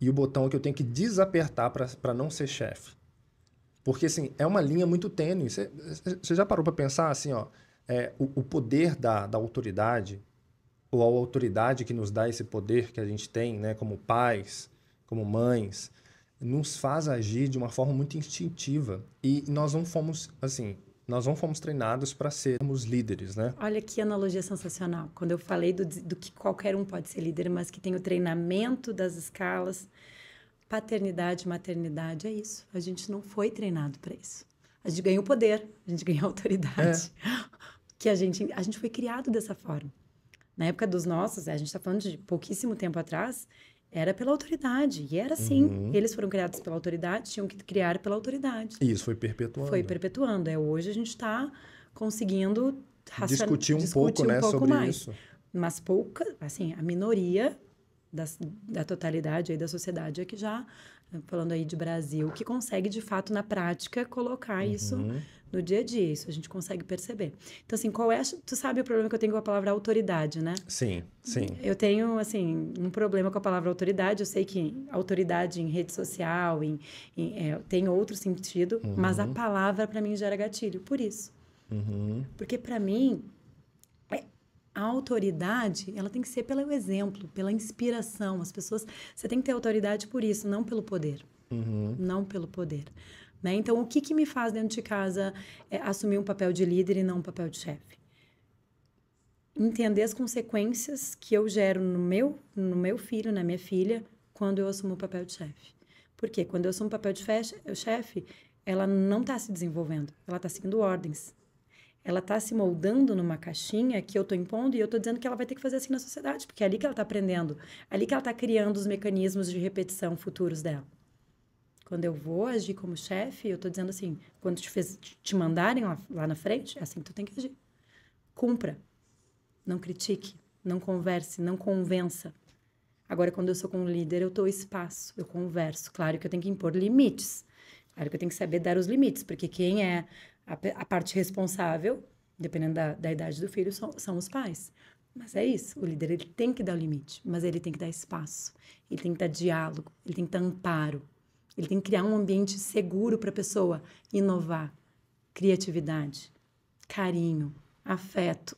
E o botão que eu tenho que desapertar para não ser chefe. Porque, assim, é uma linha muito tênue. Você já parou para pensar, assim, ó, o poder da autoridade, ou a autoridade que nos dá esse poder que a gente tem, né, como pais, como mães, nos faz agir de uma forma muito instintiva. E nós não fomos, assim, treinados para sermos líderes, né? Olha que analogia sensacional. Quando eu falei do que qualquer um pode ser líder, mas que tem o treinamento das escalas, paternidade, maternidade, é isso. A gente não foi treinado para isso. A gente ganhou poder, a gente ganhou autoridade. Que a gente foi criado dessa forma. Na época dos nossos, a gente está falando de pouquíssimo tempo atrás, era pela autoridade. E era assim. Eles foram criados pela autoridade, tinham que criar pela autoridade. E isso foi perpetuando. Foi perpetuando. Hoje a gente está conseguindo discutir um pouco, né, sobre mais. isso. Mas assim, a minoria da totalidade aí da sociedade é que já, falando aí de Brasil, que consegue, de fato, na prática, colocar isso no dia a dia. Isso a gente consegue perceber. Então, assim, tu sabe o problema que eu tenho com a palavra autoridade, né? Sim. Eu tenho, assim, um problema com a palavra autoridade. Eu sei que autoridade em rede social tem outro sentido, mas a palavra, para mim, gera gatilho. Por isso. Porque, para mim, a autoridade, ela tem que ser pelo exemplo, pela inspiração. As pessoas... Você tem que ter autoridade por isso, não pelo poder. Não pelo poder. Né? Então, o que me faz dentro de casa assumir um papel de líder e não um papel de chefe? Entender as consequências que eu gero no meu filho, na minha filha, quando eu assumo o papel de chefe. Por quê? Quando eu assumo o papel de chefe, ela não está se desenvolvendo, ela está seguindo ordens. Ela está se moldando numa caixinha que eu estou impondo e eu estou dizendo que ela vai ter que fazer assim na sociedade, porque é ali que ela está aprendendo, é ali que ela está criando os mecanismos de repetição futuros dela. Quando eu vou agir como chefe, eu estou dizendo assim, quando te mandarem lá na frente, é assim que tu tem que agir. Cumpra. Não critique, não converse, não convença. Agora, quando eu sou como líder, eu dou espaço, eu converso. Claro que eu tenho que impor limites. Claro que eu tenho que saber dar os limites, porque quem é a parte responsável, dependendo da idade do filho, são os pais. Mas é isso, o líder ele tem que dar o limite, mas ele tem que dar espaço, ele tem que dar diálogo, ele tem que dar amparo, ele tem que criar um ambiente seguro para a pessoa inovar, criatividade, carinho, afeto.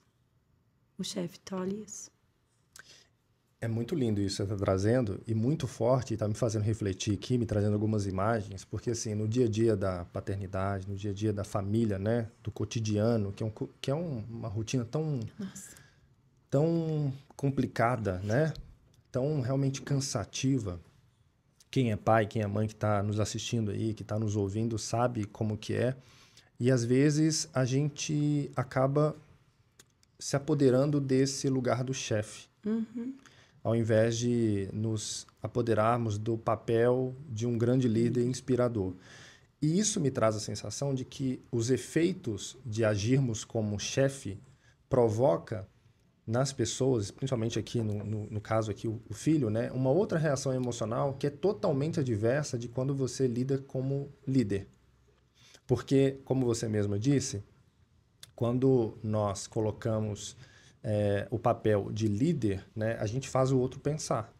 O chefe tolhe isso. É muito lindo isso que você está trazendo e muito forte, e está me fazendo refletir aqui, me trazendo algumas imagens, porque assim, no dia a dia da paternidade, no dia a dia da família, né, do cotidiano, uma rotina Nossa. tão complicada, né, tão realmente cansativa. Quem é pai, quem é mãe que está nos assistindo aí, que está nos ouvindo, sabe como que é. E às vezes a gente acaba se apoderando desse lugar do chefe. Ao invés de nos apoderarmos do papel de um grande líder inspirador. E isso me traz a sensação de que os efeitos de agirmos como chefe provoca nas pessoas, principalmente aqui no caso aqui o filho, né, uma outra reação emocional que é totalmente adversa de quando você lida como líder. Porque, como você mesma disse, quando nós colocamos o papel de líder, né, a gente faz o outro pensar,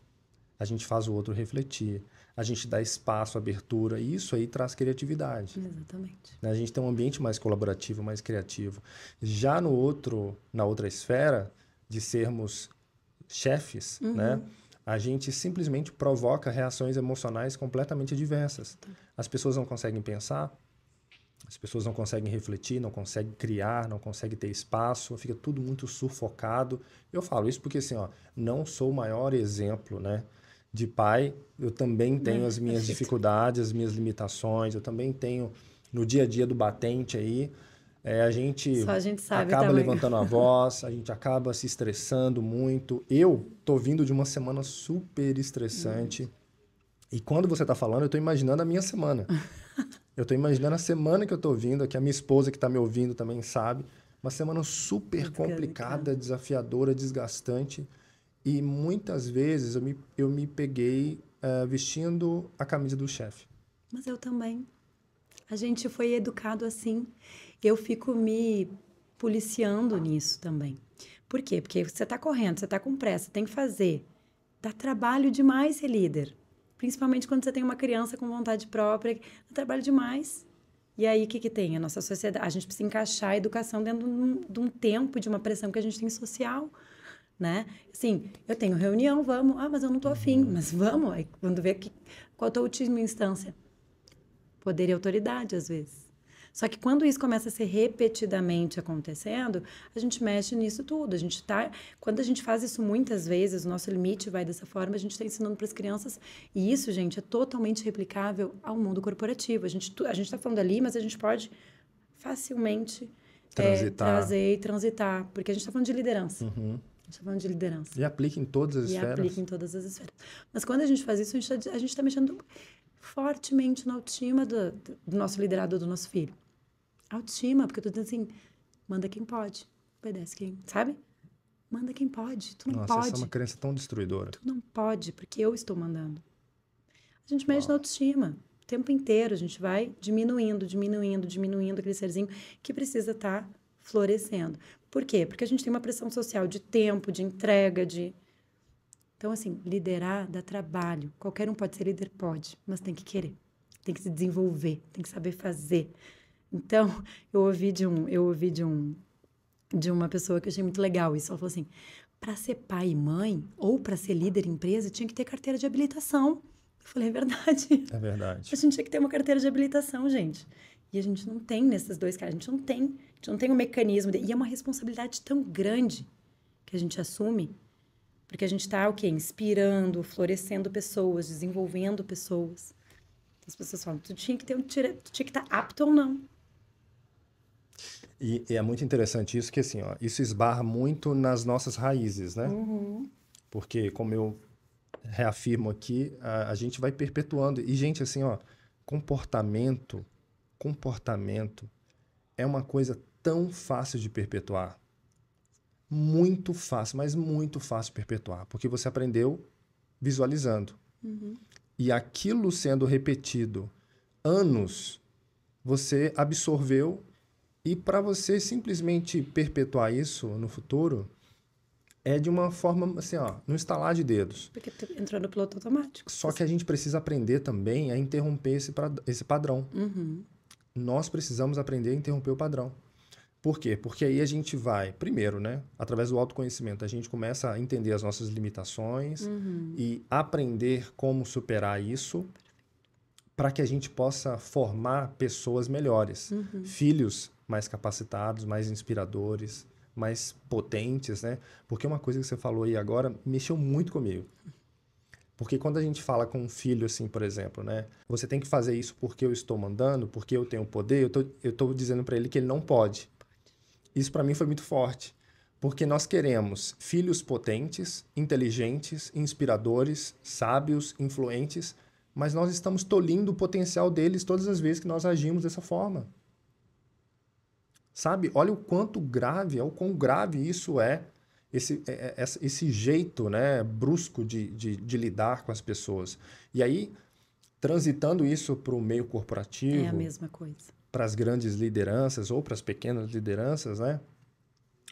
a gente faz o outro refletir, a gente dá espaço, abertura, e isso aí traz criatividade. Exatamente. A gente tem um ambiente mais colaborativo, mais criativo. Já na outra esfera de sermos chefes, né, a gente simplesmente provoca reações emocionais completamente diversas. As pessoas não conseguem pensar, as pessoas não conseguem refletir, não conseguem criar, não conseguem ter espaço, fica tudo muito sufocado. Eu falo isso porque, assim, ó, não sou o maior exemplo, né, de pai. Eu também tenho as minhas dificuldades, as minhas limitações. Eu também tenho, no dia a dia do batente aí, a gente sabe acaba também. levantando a voz, a gente acaba se estressando muito. Eu tô vindo de uma semana super estressante. E quando você tá falando, eu tô imaginando a minha semana. Eu tô imaginando a semana que eu tô vindo, que a minha esposa que tá me ouvindo também sabe. Uma semana super complicada, desafiadora, desgastante. E muitas vezes eu me peguei vestindo a camisa do chefe. Mas eu também. A gente foi educado assim. Eu fico me policiando nisso também. Por quê? Porque você tá correndo, você tá com pressa, tem que fazer. Dá trabalho demais ser líder. Principalmente quando você tem uma criança com vontade própria. Dá trabalho demais. E aí, o que tem? A nossa sociedade... A gente precisa encaixar a educação dentro de um tempo, de uma pressão que a gente tem social, né? Assim, eu tenho reunião, vamos. Ah, mas eu não tô afim. Mas vamos. Aí, quando vê qual é a última instância? Poder e autoridade, às vezes. Só que quando isso começa a ser repetidamente acontecendo, a gente mexe nisso tudo. Quando a gente faz isso muitas vezes, o nosso limite vai dessa forma, a gente está ensinando para as crianças. E isso, gente, é totalmente replicável ao mundo corporativo. A gente está falando ali, mas a gente pode facilmente trazer e transitar. Porque a gente está falando de liderança. A gente está falando de liderança. E aplica em todas as esferas. E aplica em todas as esferas. Mas quando a gente faz isso, a gente está mexendo fortemente na autoestima do nosso liderado, do nosso filho. Autoestima, porque eu tô dizendo assim, manda quem pode, obedece quem, sabe? Manda quem pode, tu não pode. Essa é uma crença tão destruidora. Tu não pode, porque eu estou mandando. A gente mexe na autoestima, o tempo inteiro, a gente vai diminuindo aquele serzinho que precisa estar florescendo. Por quê? Porque a gente tem uma pressão social de tempo, de entrega, Então, assim, liderar dá trabalho. Qualquer um pode ser líder? Pode, mas tem que querer, tem que se desenvolver, tem que saber fazer. Então, eu ouvi de uma pessoa que eu achei muito legal isso. Ela falou assim, para ser pai e mãe, ou para ser líder em empresa, tinha que ter carteira de habilitação. Eu falei, é verdade. É verdade. A gente tinha que ter uma carteira de habilitação, gente. E a gente não tem nesses dois caras. A gente não tem um mecanismo. E é uma responsabilidade tão grande que a gente assume, porque a gente está, o quê? Inspirando, florescendo pessoas, desenvolvendo pessoas. As pessoas falam, tu tinha que estar apto ou não. E é muito interessante isso, que assim, ó, isso esbarra muito nas nossas raízes, né? Porque, como eu reafirmo aqui, a gente vai perpetuando. E, gente, assim, ó, comportamento é uma coisa tão fácil de perpetuar. Muito fácil, mas muito fácil de perpetuar. Porque você aprendeu visualizando. E aquilo sendo repetido anos, você absorveu. E para você simplesmente perpetuar isso no futuro, é de uma forma, assim, ó, no estalar de dedos. Porque tu entrou no piloto automático. Só que a gente precisa aprender também a interromper esse padrão. Nós precisamos aprender a interromper o padrão. Por quê? Porque aí a gente vai, primeiro, né, através do autoconhecimento, a gente começa a entender as nossas limitações e aprender como superar isso para que a gente possa formar pessoas melhores, filhos mais capacitados, mais inspiradores, mais potentes, né? Porque uma coisa que você falou aí agora mexeu muito comigo. Porque quando a gente fala com um filho, assim, por exemplo, né? Você tem que fazer isso porque eu estou mandando, porque eu tenho poder, eu tô dizendo para ele que ele não pode. Isso para mim foi muito forte. Porque nós queremos filhos potentes, inteligentes, inspiradores, sábios, influentes, mas nós estamos tolhindo o potencial deles todas as vezes que nós agimos dessa forma. Sabe? Olha o quão grave isso é, esse jeito, né, brusco de lidar com as pessoas. E aí, transitando isso para o meio corporativo... É a mesma coisa. Para as grandes lideranças ou para as pequenas lideranças, né?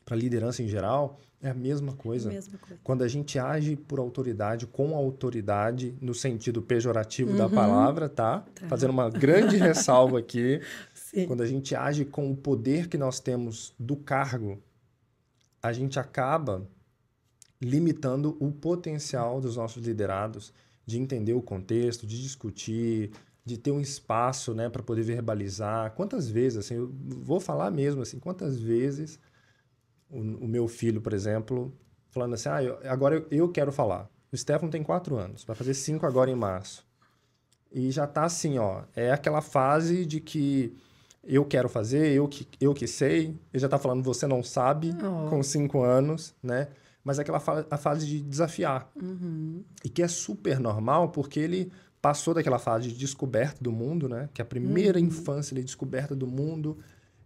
Para a liderança em geral, é a mesma coisa. É a mesma coisa. Quando a gente age por autoridade, com autoridade, no sentido pejorativo da palavra, tá? Fazendo uma grande ressalva aqui. Sim. Quando a gente age com o poder que nós temos do cargo, a gente acaba limitando o potencial dos nossos liderados de entender o contexto, de discutir, de ter um espaço, né, para poder verbalizar. Quantas vezes, assim, eu vou falar mesmo, assim, quantas vezes o meu filho, por exemplo, falando assim, agora eu quero falar. O Stefano tem 4 anos, vai fazer 5 agora em março. E já tá assim, ó, é aquela fase de que eu quero fazer, eu que sei. Ele já tá falando, você não sabe, com 5 anos, né? Mas é aquela a fase de desafiar. E que é super normal, porque ele passou daquela fase de descoberta do mundo, né? Que é a primeira infância, ele descoberta do mundo.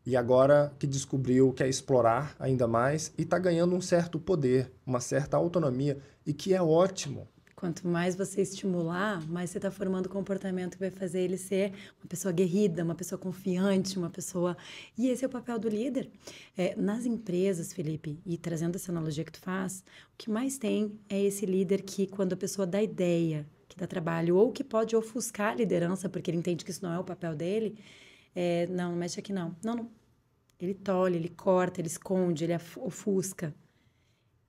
E agora que descobriu, quer explorar ainda mais. E está ganhando um certo poder, uma certa autonomia. E que é ótimo. Quanto mais você estimular, mais você está formando comportamento que vai fazer ele ser uma pessoa aguerrida, uma pessoa confiante, uma pessoa... E esse é o papel do líder. Nas empresas, Felipe, e trazendo essa analogia que tu faz, o que mais tem é esse líder que, quando a pessoa dá ideia, que dá trabalho, ou que pode ofuscar a liderança, porque ele entende que isso não é o papel dele, não mexe aqui não. Não. Ele tolhe, ele corta, ele esconde, ele ofusca.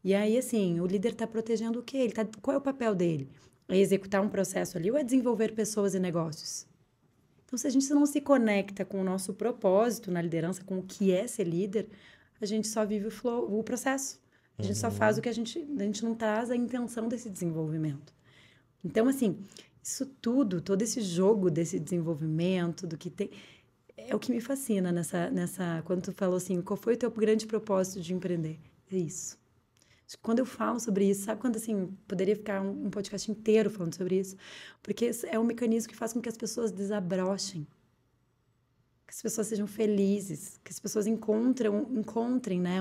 E aí, assim, o líder está protegendo o quê? Qual é o papel dele? É executar um processo ali ou é desenvolver pessoas e negócios? Então, se a gente não se conecta com o nosso propósito na liderança, com o que é ser líder, a gente só vive o processo. A gente só faz o que a gente não traz a intenção desse desenvolvimento. Então, assim, isso tudo, todo esse jogo desse desenvolvimento, do que tem... É o que me fascina quando tu falou assim, qual foi o teu grande propósito de empreender? É isso. Quando eu falo sobre isso, sabe quando, assim, poderia ficar um podcast inteiro falando sobre isso? Porque é um mecanismo que faz com que as pessoas desabrochem, que as pessoas sejam felizes, que as pessoas encontrem, né,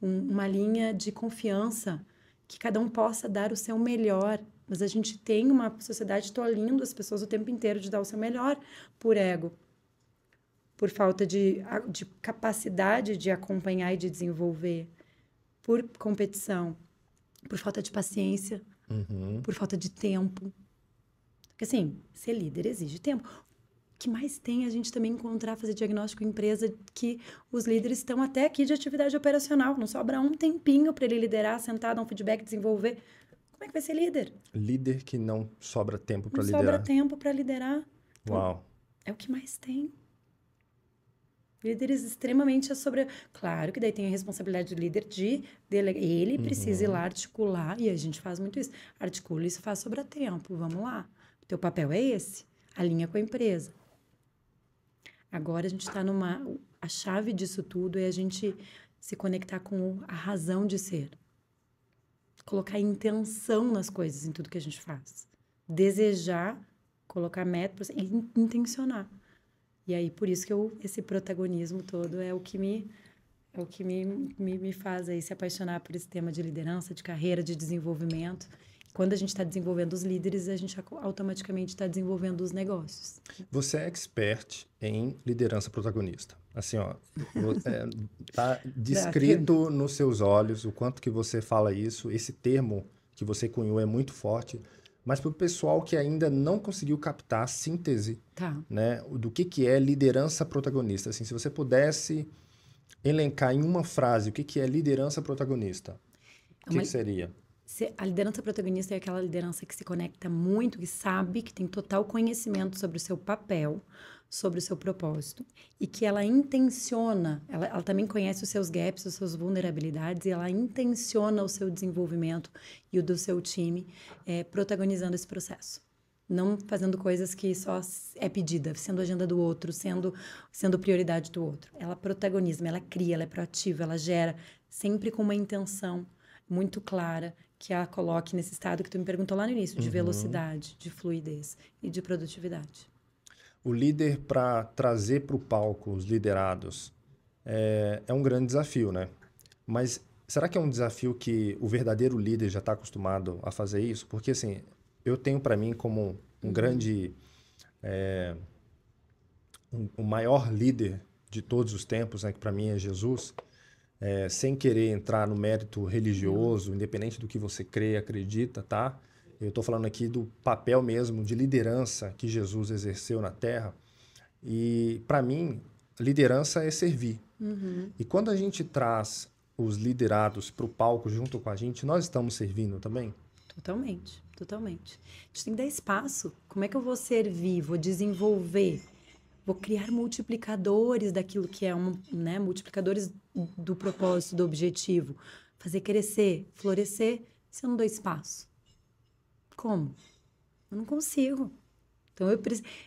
uma linha de confiança, que cada um possa dar o seu melhor. Mas a gente tem uma sociedade tolhindo as pessoas o tempo inteiro de dar o seu melhor por ego, por falta de capacidade de acompanhar e de desenvolver, por competição, por falta de paciência, por falta de tempo. Porque, assim, ser líder exige tempo. O que mais tem a gente também encontrar, fazer diagnóstico em empresa, que os líderes estão até aqui de atividade operacional. Não sobra um tempinho para ele liderar, sentar, dar um feedback, desenvolver. Como é que vai ser líder? Líder que não sobra tempo para liderar. Não sobra tempo para liderar. Então, Uau. É o que mais tem. Líderes extremamente sobre... Claro que daí tem a responsabilidade do líder de delegar. Ele precisa ir lá articular, e a gente faz muito isso. Articula isso, faz sobrar tempo. Vamos lá. O teu papel é esse. Alinha com a empresa. Agora a gente está numa... A chave disso tudo é a gente se conectar com a razão de ser. Colocar intenção nas coisas, em tudo que a gente faz. Desejar, colocar metas e intencionar. E aí, por isso que esse protagonismo todo é o que me faz aí se apaixonar por esse tema de liderança, de carreira, de desenvolvimento. Quando a gente está desenvolvendo os líderes, a gente automaticamente está desenvolvendo os negócios. Você é expert em liderança protagonista. Assim, ó, tá descrito nos seus olhos o quanto que você fala isso. Esse termo que você cunhou é muito forte. Mas para o pessoal que ainda não conseguiu captar a síntese, né, do que é liderança protagonista. Assim, se você pudesse elencar em uma frase o que que é liderança protagonista, o que que seria? A liderança protagonista é aquela liderança que se conecta muito, que sabe, que tem total conhecimento sobre o seu papel, sobre o seu propósito, e que ela intenciona, ela também conhece os seus gaps, as suas vulnerabilidades, e ela intenciona o seu desenvolvimento e o do seu time, protagonizando esse processo. Não fazendo coisas que só é pedida, sendo agenda do outro, sendo prioridade do outro. Ela protagoniza, ela cria, ela é proativa, ela gera, sempre com uma intenção muito clara, que a coloque nesse estado que tu me perguntou lá no início, de velocidade, de fluidez e de produtividade. O líder, para trazer para o palco os liderados, é um grande desafio, né? Mas será que é um desafio que o verdadeiro líder já está acostumado a fazer isso? Porque, assim, eu tenho para mim como um grande... o maior líder de todos os tempos, né, que para mim é Jesus, sem querer entrar no mérito religioso, independente do que você crê, acredita, tá? Eu estou falando aqui do papel mesmo de liderança que Jesus exerceu na Terra. E, para mim, liderança é servir. E quando a gente traz os liderados para o palco junto com a gente, nós estamos servindo também? Totalmente, totalmente. A gente tem que dar espaço. Como é que eu vou servir, vou desenvolver, vou criar multiplicadores daquilo que é multiplicadores do propósito, do objetivo, fazer crescer, florescer, se eu não dou espaço? Como? Eu não consigo. Então, eu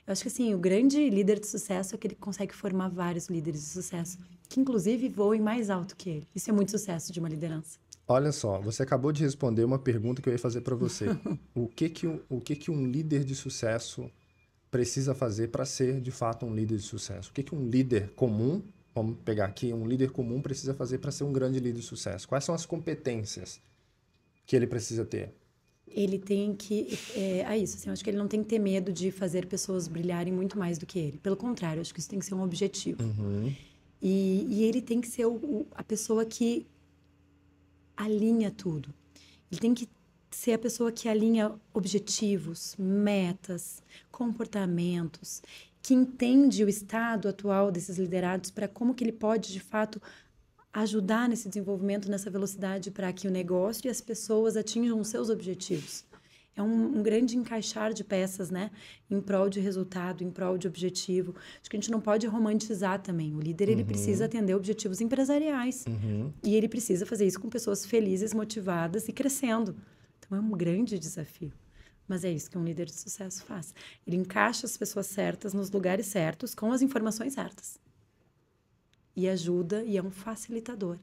acho que assim, o grande líder de sucesso é aquele que consegue formar vários líderes de sucesso, que inclusive voem mais alto que ele. Isso é muito sucesso de uma liderança. Olha só, você acabou de responder uma pergunta que eu ia fazer para você. O que um líder de sucesso precisa fazer para ser, de fato, um líder de sucesso? O que um líder comum, vamos pegar aqui, um líder comum precisa fazer para ser um grande líder de sucesso? Quais são as competências que ele precisa ter? Ele tem que... isso, assim, eu acho que ele não tem que ter medo de fazer pessoas brilharem muito mais do que ele. Pelo contrário, eu acho que isso tem que ser um objetivo. E ele tem que ser a pessoa que alinha tudo. Ele tem que ser a pessoa que alinha objetivos, metas, comportamentos, que entende o estado atual desses liderados para como que ele pode, de fato, ajudar nesse desenvolvimento, nessa velocidade para que o negócio e as pessoas atinjam os seus objetivos. É um grande encaixar de peças, né? Em prol de resultado, em prol de objetivo. Acho que a gente não pode romantizar também. O líder, ele precisa atender objetivos empresariais. E ele precisa fazer isso com pessoas felizes, motivadas e crescendo. Então, é um grande desafio. Mas é isso que um líder de sucesso faz. Ele encaixa as pessoas certas nos lugares certos, com as informações certas. E ajuda e é um facilitador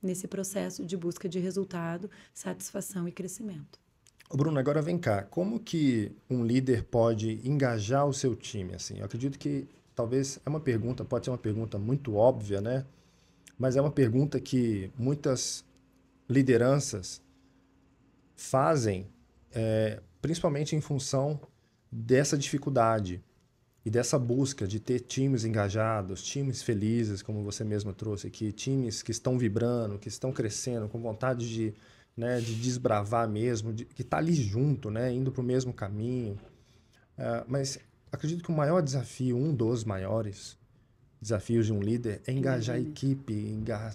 nesse processo de busca de resultado, satisfação e crescimento. Bruno, agora vem cá. Como que um líder pode engajar o seu time? Assim, eu acredito que talvez pode ser uma pergunta muito óbvia, né? Mas é uma pergunta que muitas lideranças fazem, principalmente em função dessa dificuldade e dessa busca de ter times engajados, times felizes, como você mesmo trouxe aqui, times que estão vibrando, que estão crescendo, com vontade de desbravar mesmo, que está ali junto, né, indo para o mesmo caminho. Mas acredito que o maior desafio, um dos maiores desafios de um líder é engajar a equipe,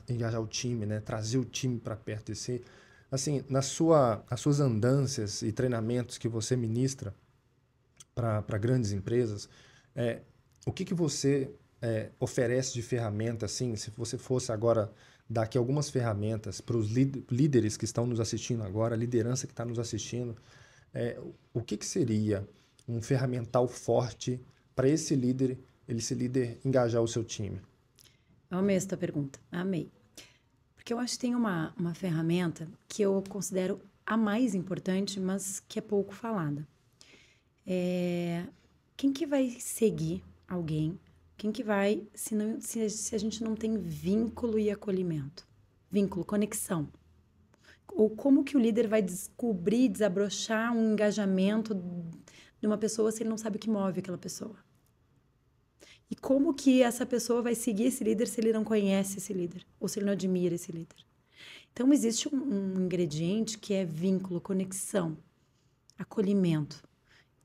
engajar o time, né, trazer o time para perto de si. Assim, nas suas andanças e treinamentos que você ministra para grandes empresas, o que você oferece de ferramenta, assim, se você fosse agora dar aqui algumas ferramentas para os líderes que estão nos assistindo agora, a liderança que está nos assistindo, o que seria um ferramental forte para esse líder engajar o seu time? Eu amei essa tua pergunta, amei. Porque eu acho que tem uma ferramenta que eu considero a mais importante, mas que é pouco falada. Quem que vai seguir alguém? Quem que vai, se a gente não tem vínculo e acolhimento? Vínculo, conexão. Ou como que o líder vai descobrir, desabrochar um engajamento de uma pessoa se ele não sabe o que move aquela pessoa? E como que essa pessoa vai seguir esse líder se ele não conhece esse líder? Ou se ele não admira esse líder? Então, existe um ingrediente que é vínculo, conexão, acolhimento.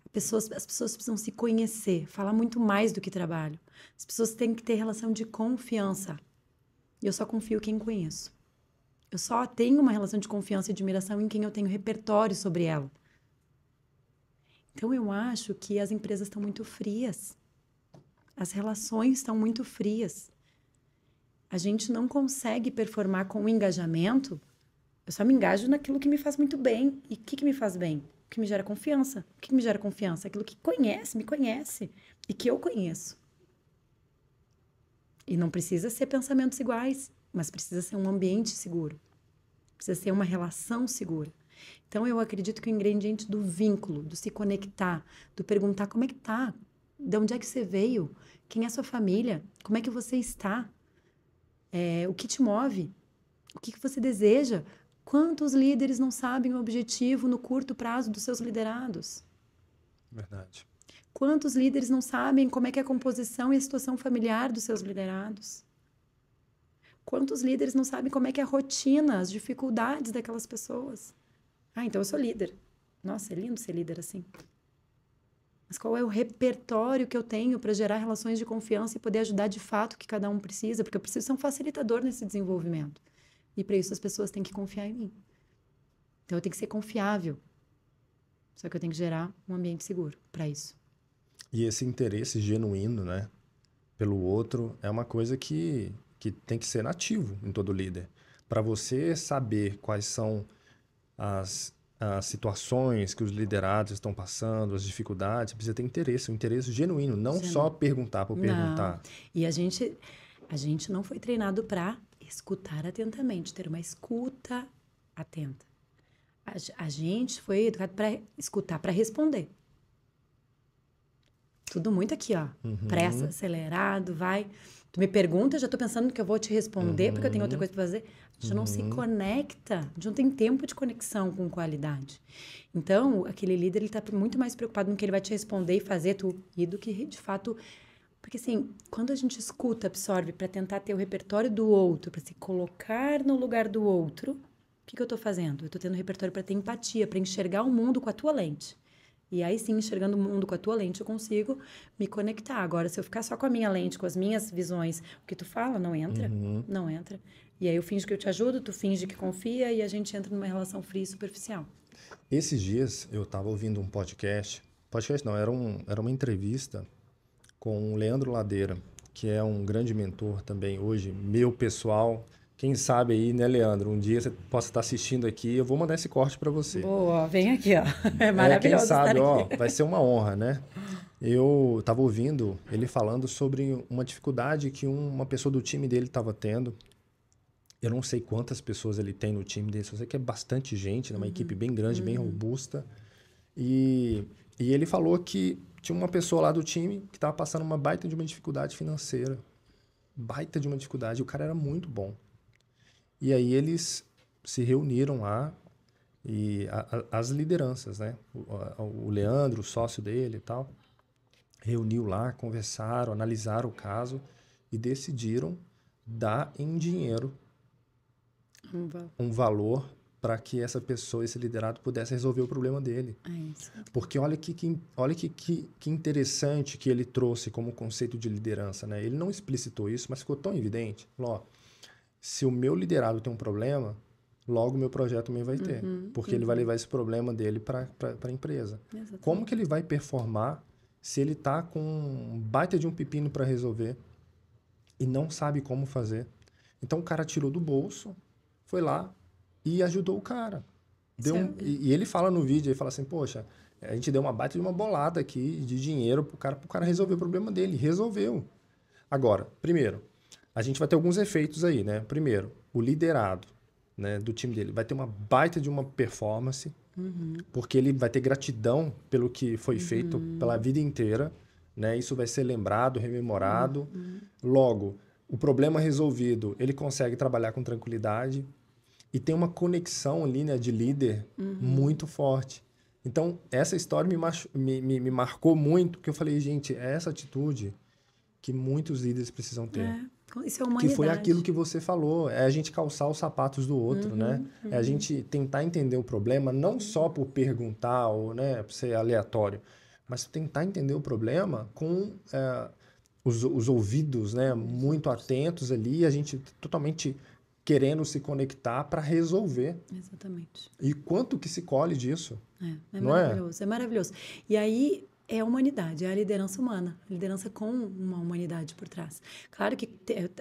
As pessoas precisam se conhecer, falar muito mais do que trabalho. As pessoas têm que ter relação de confiança. E eu só confio em quem conheço. Eu só tenho uma relação de confiança e admiração em quem eu tenho repertório sobre ela. Então, eu acho que as empresas estão muito frias. As relações estão muito frias. A gente não consegue performar com o engajamento. Eu só me engajo naquilo que me faz muito bem. E o que me faz bem? O que me gera confiança. O que me gera confiança? Aquilo que me conhece e que eu conheço. E não precisa ser pensamentos iguais, mas precisa ser um ambiente seguro. Precisa ser uma relação segura. Então, eu acredito que o ingrediente do vínculo, do se conectar, do perguntar como é que tá, de onde é que você veio, quem é sua família, como é que você está, o que te move, o que você deseja. Quantos líderes não sabem o objetivo no curto prazo dos seus liderados? Verdade. Quantos líderes não sabem como é que é a composição e a situação familiar dos seus liderados? Quantos líderes não sabem como é que é a rotina, as dificuldades daquelas pessoas? Ah, então eu sou líder. Nossa, é lindo ser líder assim. Mas qual é o repertório que eu tenho para gerar relações de confiança e poder ajudar de fato o que cada um precisa? Porque eu preciso ser um facilitador nesse desenvolvimento. E para isso as pessoas têm que confiar em mim. Então eu tenho que ser confiável. Só que eu tenho que gerar um ambiente seguro para isso. E esse interesse genuíno, né, pelo outro é uma coisa que tem que ser nativo em todo líder. Para você saber quais são as situações que os liderados estão passando, as dificuldades, você precisa ter interesse, um interesse genuíno, não só perguntar por perguntar. Não. E a gente não foi treinado para escutar atentamente, ter uma escuta atenta. A gente foi educado para escutar, para responder. Tudo muito aqui, ó. Pressa, acelerado, vai. Tu me pergunta, eu já tô pensando que eu vou te responder, porque eu tenho outra coisa para fazer. A gente não se conecta, a gente não tem tempo de conexão com qualidade. Então, aquele líder, ele tá muito mais preocupado no que ele vai te responder e fazer tu ir do que, de fato... Porque, assim, quando a gente escuta, absorve para tentar ter o repertório do outro, para se colocar no lugar do outro, o que eu tô fazendo? Eu tô tendo repertório para ter empatia, para enxergar o mundo com a tua lente. E aí sim, enxergando o mundo com a tua lente, eu consigo me conectar. Agora, se eu ficar só com a minha lente, com as minhas visões, o que tu fala não entra, não entra. E aí eu finjo que eu te ajudo, tu finge que confia e a gente entra numa relação fria e superficial. Esses dias eu estava ouvindo um podcast não, era uma entrevista com o Leandro Ladeira, que é um grande mentor também hoje, meu pessoal. Quem sabe aí, né, Leandro? Um dia você possa estar assistindo aqui, eu vou mandar esse corte para você. Boa, vem aqui, ó. É maravilhoso quem sabe, estar ó, aqui. vai ser uma honra, né? Eu estava ouvindo ele falando sobre uma dificuldade que uma pessoa do time dele estava tendo. Eu não sei quantas pessoas ele tem no time dele, só sei que é bastante gente, né? Uma equipe bem grande, bem robusta. E ele falou que tinha uma pessoa lá do time que estava passando uma baita de uma dificuldade financeira. Baita de uma dificuldade. O cara era muito bom. E aí eles se reuniram lá, e as lideranças, né? O Leandro, o sócio dele e tal, reuniu lá, conversaram, analisaram o caso e decidiram dar em dinheiro um valor para que essa pessoa, esse liderado, pudesse resolver o problema dele. É isso. Porque olha que interessante que ele trouxe como conceito de liderança, né? Ele não explicitou isso, mas ficou tão evidente. Falou, ó, se o meu liderado tem um problema, logo o meu projeto também vai ter. Porque ele vai levar esse problema dele para a empresa. Exatamente. Como que ele vai performar se ele está com um baita de um pepino para resolver e não sabe como fazer? Então o cara tirou do bolso, foi lá e ajudou o cara. E ele fala no vídeo, ele fala assim, poxa, a gente deu uma baita de uma bolada aqui de dinheiro pro cara resolver o problema dele. Resolveu. Agora, primeiro, a gente vai ter alguns efeitos aí, né? Primeiro, o liderado, né, do time dele vai ter uma baita de uma performance, porque ele vai ter gratidão pelo que foi feito pela vida inteira, né? Isso vai ser lembrado, rememorado. Logo, o problema resolvido, ele consegue trabalhar com tranquilidade e tem uma conexão ali, né, de líder muito forte. Então, essa história me marcou muito, porque eu falei, gente, é essa atitude que muitos líderes precisam ter. Isso é humanidade. Que foi aquilo que você falou, é a gente calçar os sapatos do outro, né? É a gente tentar entender o problema, não só por perguntar ou, né, por ser aleatório, mas tentar entender o problema com os ouvidos, né, muito atentos ali, a gente totalmente querendo se conectar para resolver. Exatamente. E quanto que se colhe disso? É Não é? maravilhoso, é maravilhoso. E aí é a humanidade, é a liderança humana, a liderança com uma humanidade por trás. Claro que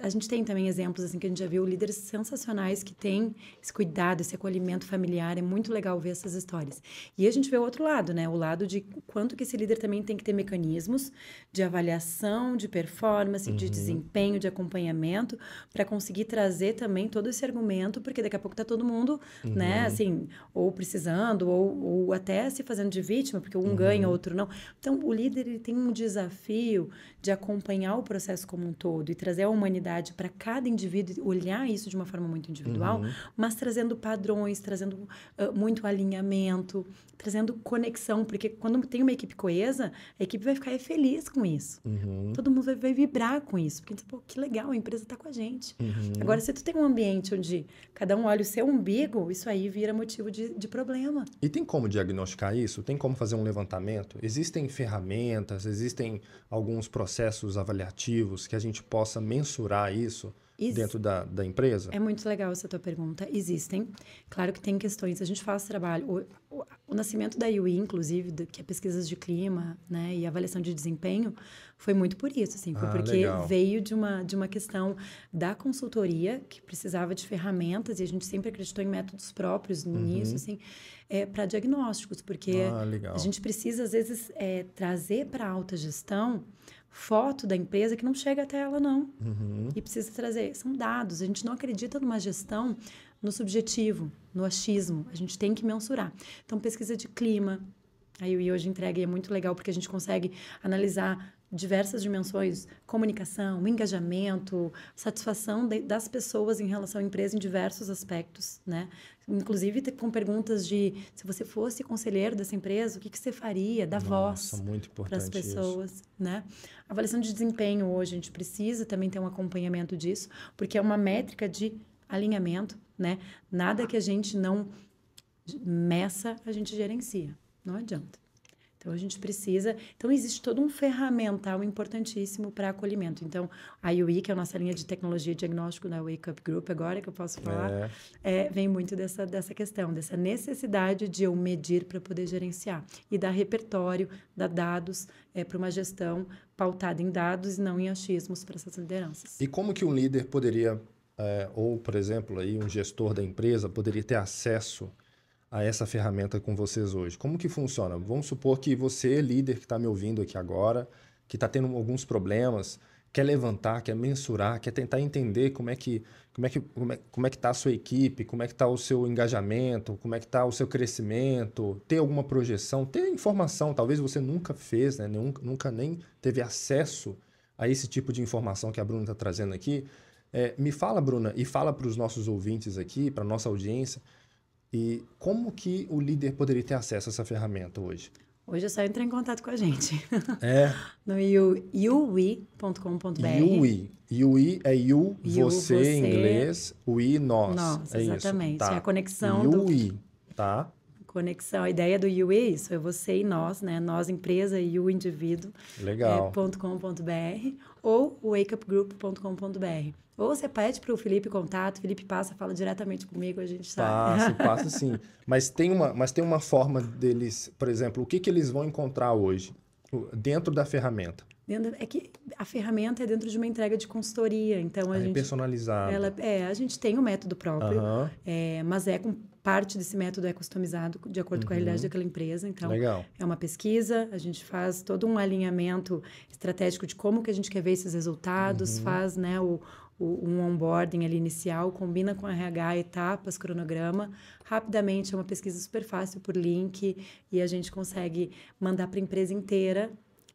a gente tem também exemplos assim que a gente já viu, líderes sensacionais que têm esse cuidado, esse acolhimento familiar, é muito legal ver essas histórias. E a gente vê o outro lado, né? O lado de quanto que esse líder também tem que ter mecanismos de avaliação, de performance, de desempenho, de acompanhamento, para conseguir trazer também todo esse argumento, porque daqui a pouco tá todo mundo, né, assim, ou precisando, ou até se fazendo de vítima, porque um ganha, outro não. Então, o líder ele tem um desafio de acompanhar o processo como um todo e trazer a humanidade para cada indivíduo, olhar isso de uma forma muito individual, mas trazendo padrões, trazendo muito alinhamento, trazendo conexão, porque quando tem uma equipe coesa, a equipe vai ficar feliz com isso. Todo mundo vai vibrar com isso, porque pô, que legal, a empresa está com a gente. Agora, se tu tem um ambiente onde cada um olha o seu umbigo, isso aí vira motivo de problema. E tem como diagnosticar isso? Tem como fazer um levantamento? Existem ferramentas, existem alguns processos avaliativos que a gente possa mensurar isso dentro da empresa? É muito legal essa tua pergunta. Existem. Claro que tem questões. A gente faz trabalho. O nascimento da UI, inclusive, que é pesquisas de clima, né, e avaliação de desempenho, foi muito por isso, assim. Foi porque legal. veio de uma questão da consultoria, que precisava de ferramentas, e a gente sempre acreditou em métodos próprios nisso, assim, para diagnósticos, porque a gente precisa, às vezes, trazer para a alta gestão foto da empresa que não chega até ela, não. E precisa trazer. São dados. A gente não acredita numa gestão no subjetivo, no achismo. A gente tem que mensurar. Então, pesquisa de clima. A UI hoje entrega e é muito legal porque a gente consegue analisar diversas dimensões, comunicação, engajamento, satisfação das pessoas em relação à empresa em diversos aspectos, né? Inclusive com perguntas de se você fosse conselheiro dessa empresa, o que você faria? Dar voz para as pessoas, né? Avaliação de desempenho hoje, a gente precisa também ter um acompanhamento disso, porque é uma métrica de alinhamento, né? Nada que a gente não meça, a gente gerencia. Não adianta. Então, a gente precisa... Então, existe todo um ferramental importantíssimo para acolhimento. Então, a UI, que é a nossa linha de tecnologia e diagnóstico da Wake Up Group, agora que eu posso falar, vem muito dessa questão, dessa necessidade de eu medir para poder gerenciar. E dar repertório, dar dados para uma gestão pautada em dados e não em achismos para essas lideranças. E como que um líder poderia, ou, por exemplo, aí, um gestor da empresa, poderia ter acesso a essa ferramenta com vocês hoje? Como que funciona? Vamos supor que você, líder que está me ouvindo aqui agora, que está tendo alguns problemas, quer levantar, quer mensurar, quer tentar entender como é que está a sua equipe, como é que está o seu engajamento, como é que está o seu crescimento, ter alguma projeção, ter informação. Talvez você nunca fez, né? Nunca nem teve acesso a esse tipo de informação que a Bruna está trazendo aqui. Me fala, Bruna, e fala para os nossos ouvintes aqui, para a nossa audiência, e como que o líder poderia ter acesso a essa ferramenta hoje? Hoje é só entrar em contato com a gente. No ui.com.br. UI é you, você em inglês, UI, nós. Nós, é exatamente. Isso, tá. É a conexão UI, tá? Conexão. A ideia do UI é isso, é você e nós, né? Nós, empresa, e o indivíduo. Legal. .com.br ou wakeupgroup.com.br. Ou você pede para o Felipe contato, Felipe passa, fala diretamente comigo, a gente sabe. Passa sim. Mas tem uma forma deles, por exemplo, o que eles vão encontrar hoje dentro da ferramenta? É que a ferramenta é dentro de uma entrega de consultoria, então a gente... personalizado. A gente tem um método próprio, mas parte desse método é customizado de acordo com a realidade daquela empresa. Então, legal. É uma pesquisa, a gente faz todo um alinhamento estratégico de como que a gente quer ver esses resultados, faz, né, um onboarding ali inicial, combina com RH, etapas, cronograma. Rapidamente, é uma pesquisa super fácil por link e a gente consegue mandar para a empresa inteira.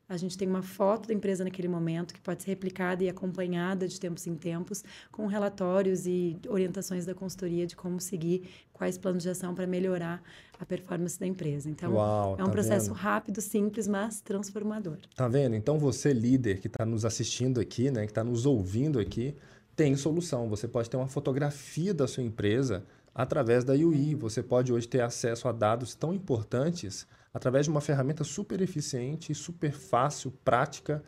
A gente tem uma foto da empresa naquele momento que pode ser replicada e acompanhada de tempos em tempos com relatórios e orientações da consultoria de como seguir, quais planos de ação para melhorar a performance da empresa. Então, é um processo rápido, simples, mas transformador. Tá vendo? Então, você, líder que está nos assistindo aqui, né, que está nos ouvindo aqui, tem solução. Você pode ter uma fotografia da sua empresa através da UI. Você pode hoje ter acesso a dados tão importantes através de uma ferramenta super eficiente, super fácil, prática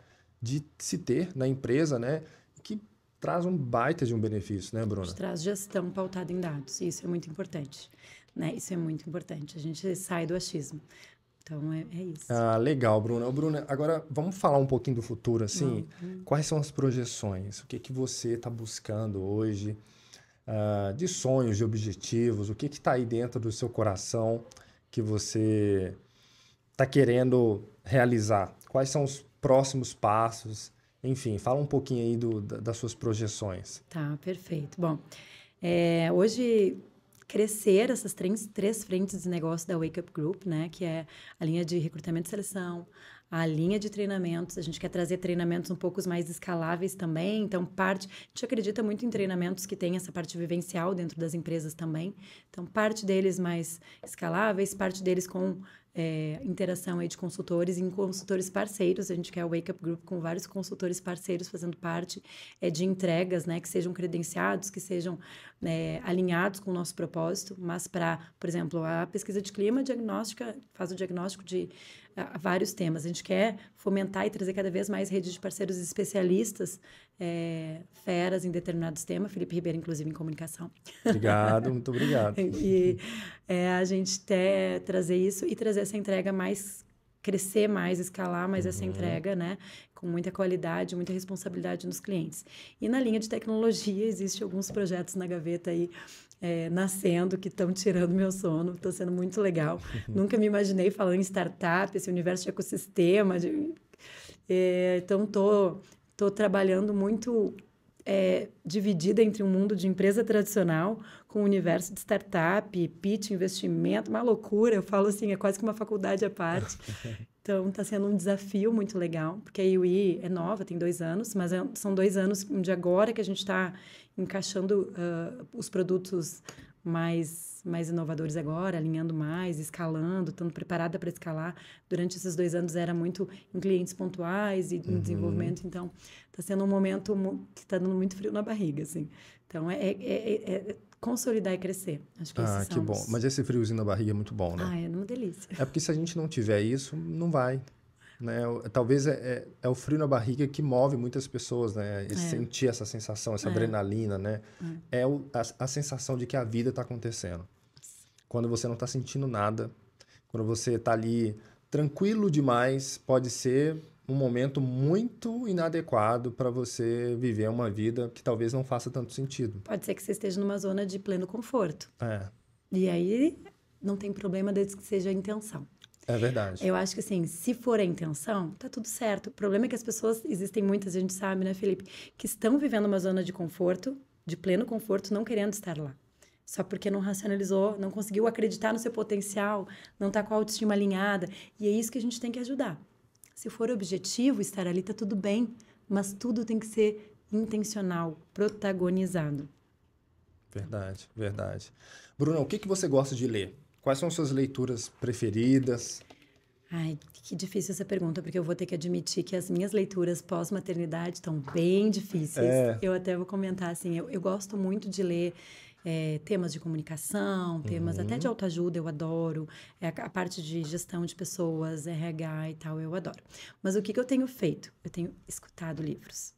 de se ter na empresa, né? Que traz um baita de um benefício, né, Bruna? Traz gestão pautada em dados, e isso é muito importante, né? Isso é muito importante. A gente sai do achismo. Então, é isso. Ah, legal, Bruna. Ô, Bruna, agora vamos falar um pouquinho do futuro, assim. Quais são as projeções? O que que você está buscando hoje? De sonhos, de objetivos? O que está aí dentro do seu coração que você está querendo realizar? Quais são os próximos passos? Enfim, fala um pouquinho aí das suas projeções. Tá, perfeito. Bom, hoje crescer essas três frentes de negócio da Wake Up Group, né, que é a linha de recrutamento e seleção, a linha de treinamentos, a gente quer trazer treinamentos um pouco mais escaláveis também, então a gente acredita muito em treinamentos que tem essa parte vivencial dentro das empresas também, então parte deles mais escaláveis, parte deles com interação aí de consultores e consultores parceiros. A gente quer o Wake Up Group com vários consultores parceiros fazendo parte de entregas, né, que sejam credenciados, que sejam alinhados com o nosso propósito, mas por exemplo, a pesquisa de clima diagnóstica faz o diagnóstico de vários temas. A gente quer fomentar e trazer cada vez mais redes de parceiros especialistas, feras em determinados temas. Felipe Ribeiro, inclusive, em comunicação. Obrigado, muito obrigado. E a gente quer trazer isso e trazer essa entrega mais, crescer mais, escalar mais essa entrega, né? Com muita qualidade, muita responsabilidade nos clientes. E na linha de tecnologia, existem alguns projetos na gaveta aí, nascendo, que estão tirando meu sono. Está sendo muito legal. Nunca me imaginei falando em startup, esse universo de ecossistema. Então, estou trabalhando muito dividida entre um mundo de empresa tradicional com o universo de startup, pitch, investimento, uma loucura. Eu falo assim, é quase que uma faculdade à parte. Então, está sendo um desafio muito legal, porque a IUI é nova, tem 2 anos, mas são 2 anos de agora que a gente está encaixando os produtos mais inovadores agora, alinhando mais, escalando, estando preparada para escalar. Durante esses 2 anos era muito em clientes pontuais e em desenvolvimento, então está sendo um momento que está dando muito frio na barriga, assim. Então, consolidar e crescer. Acho que esses que bom. Mas esse friozinho na barriga é muito bom, né? É uma delícia. É porque se a gente não tiver isso, não vai. Né? Talvez é o frio na barriga que move muitas pessoas, né? Sentir essa sensação, essa adrenalina, né? A sensação de que a vida está acontecendo. Quando você não está sentindo nada, quando você está ali tranquilo demais, pode ser um momento muito inadequado para você viver uma vida que talvez não faça tanto sentido. Pode ser que você esteja numa zona de pleno conforto. E aí não tem problema desde que seja a intenção. É verdade. Eu acho que, assim, se for a intenção, tá tudo certo. O problema é que as pessoas, existem muitas, a gente sabe, né, Felipe, que estão vivendo uma zona de conforto, de pleno conforto, não querendo estar lá. Só porque não racionalizou, não conseguiu acreditar no seu potencial, não tá com a autoestima alinhada. E é isso que a gente tem que ajudar. Se for objetivo estar ali, tá tudo bem, mas tudo tem que ser intencional, protagonizado. Verdade, verdade. Bruna, o que você gosta de ler? Quais são suas leituras preferidas? Ai, que difícil essa pergunta, porque eu vou ter que admitir que as minhas leituras pós-maternidade estão bem difíceis. Eu até vou comentar, assim, eu gosto muito de ler temas de comunicação, temas até de autoajuda, eu adoro. A parte de gestão de pessoas, RH e tal, eu adoro. Mas o que eu tenho feito? Eu tenho escutado livros.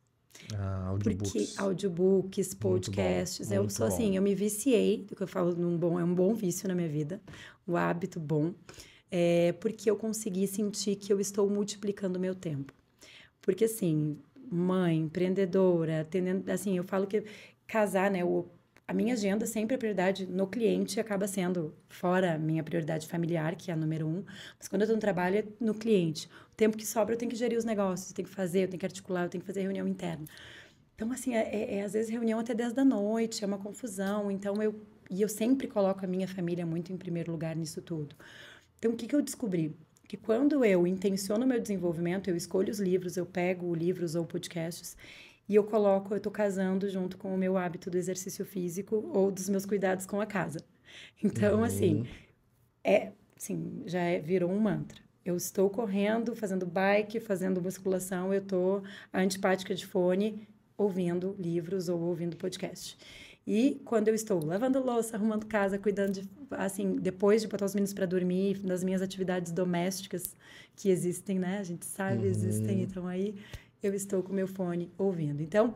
Audiobooks. Porque audiobooks, podcasts, eu sou assim, eu me viciei, do que eu falo, é um bom vício na minha vida, um hábito bom, porque eu consegui sentir que eu estou multiplicando o meu tempo. Porque assim, mãe, empreendedora, assim, eu falo que casar, né, a minha agenda sempre é prioridade no cliente, acaba sendo fora a minha prioridade familiar, que é a número 1. Mas quando eu estou no trabalho, é no cliente. O tempo que sobra, eu tenho que gerir os negócios, eu tenho que fazer, eu tenho que articular, eu tenho que fazer reunião interna. Então, assim, às vezes reunião até 10 da noite, é uma confusão. Então, eu sempre coloco a minha família muito em primeiro lugar nisso tudo. Então, o que eu descobri? Que quando eu intenciono o meu desenvolvimento, eu escolho os livros, eu pego livros ou podcasts, e eu estou casando junto com o meu hábito do exercício físico ou dos meus cuidados com a casa. Então, assim, virou um mantra. Eu estou correndo, fazendo bike, fazendo musculação, eu estou antipática de fone, ouvindo livros ou ouvindo podcast. E quando eu estou lavando louça, arrumando casa, cuidando depois de botar os meninos para dormir, nas minhas atividades domésticas que existem, né? A gente sabe, existem, então aí eu estou com o meu fone ouvindo. Então,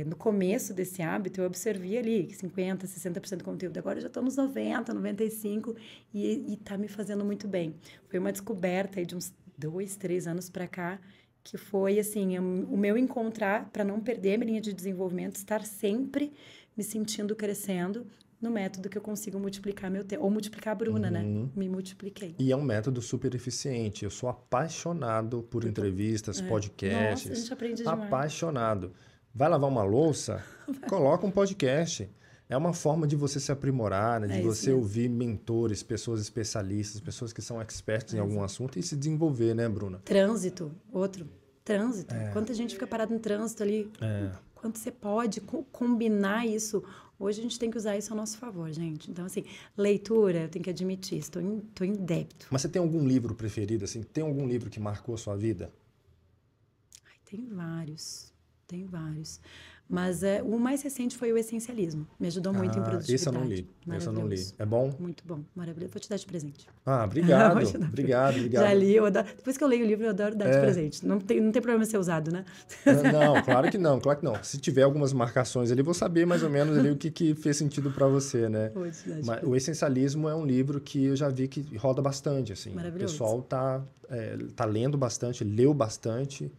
no começo desse hábito, eu observei ali que 50%, 60% do conteúdo. Agora eu já estou nos 90%, 95% e está me fazendo muito bem. Foi uma descoberta aí de uns 2, 3 anos para cá, que foi, assim, o meu encontrar, para não perder a minha linha de desenvolvimento, estar sempre me sentindo crescendo no método que eu consigo multiplicar meu tempo. Ou multiplicar a Bruna, né? Me multipliquei. E é um método super eficiente. Eu sou apaixonado por entrevistas, podcasts. Nossa, a gente aprende demais. Apaixonado. Vai lavar uma louça? Coloca um podcast. É uma forma de você se aprimorar, né? De você ouvir mentores, pessoas especialistas, pessoas que são experts em algum assunto e se desenvolver, né, Bruna? Trânsito, outro. Trânsito. Quanta gente fica parada no trânsito ali. Quanto você pode combinar isso. Hoje a gente tem que usar isso a nosso favor, gente. Então, assim, leitura, eu tenho que admitir, estou em débito. Mas você tem algum livro preferido, assim? Tem algum livro que marcou a sua vida? Ai, tem vários. Mas o mais recente foi o Essencialismo. Me ajudou muito em produtividade. Esse eu não li. É bom? Muito bom, maravilhoso. Vou te dar de presente. Obrigado. Obrigado. Já li, depois que eu leio o livro, eu adoro dar de presente. Não tem problema ser usado, né? Não, claro que não. Se tiver algumas marcações ali, vou saber mais ou menos ali o que fez sentido para você, né? Mas o Essencialismo é um livro que eu já vi que roda bastante, assim. Maravilhoso. O pessoal tá lendo bastante, leu bastante.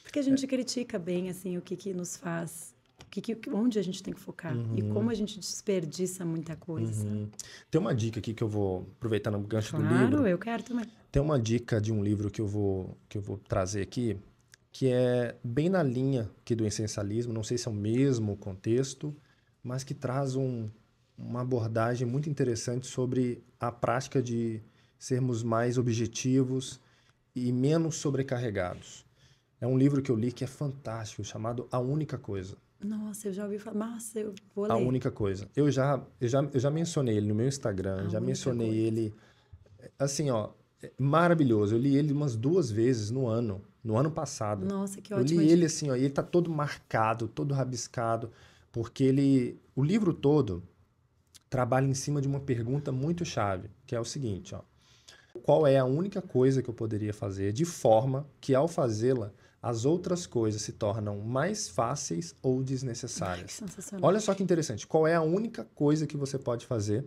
Porque a gente critica bem, assim, o que nos faz... onde a gente tem que focar e como a gente desperdiça muita coisa. Tem uma dica aqui que eu vou aproveitar no gancho do livro. Claro, eu quero também. Tem uma dica de um livro que eu vou trazer aqui, que é bem na linha aqui do essencialismo, não sei se é o mesmo contexto, mas que traz uma abordagem muito interessante sobre a prática de sermos mais objetivos e menos sobrecarregados. É um livro que eu li que é fantástico, chamado A Única Coisa. Nossa, eu já ouvi falar. Nossa, eu vou ler. A Única Coisa. Eu já mencionei ele no meu Instagram, já mencionei ele. Assim, ó, maravilhoso. Eu li ele umas 2 vezes no ano passado. Nossa, que ótimo. Eu li ele assim, ó, e ele tá todo marcado, todo rabiscado, porque o livro todo trabalha em cima de uma pergunta muito chave, que é o seguinte, ó. Qual é a única coisa que eu poderia fazer de forma que, ao fazê-la, as outras coisas se tornam mais fáceis ou desnecessárias? Que sensacional. Olha só que interessante. Qual é a única coisa que você pode fazer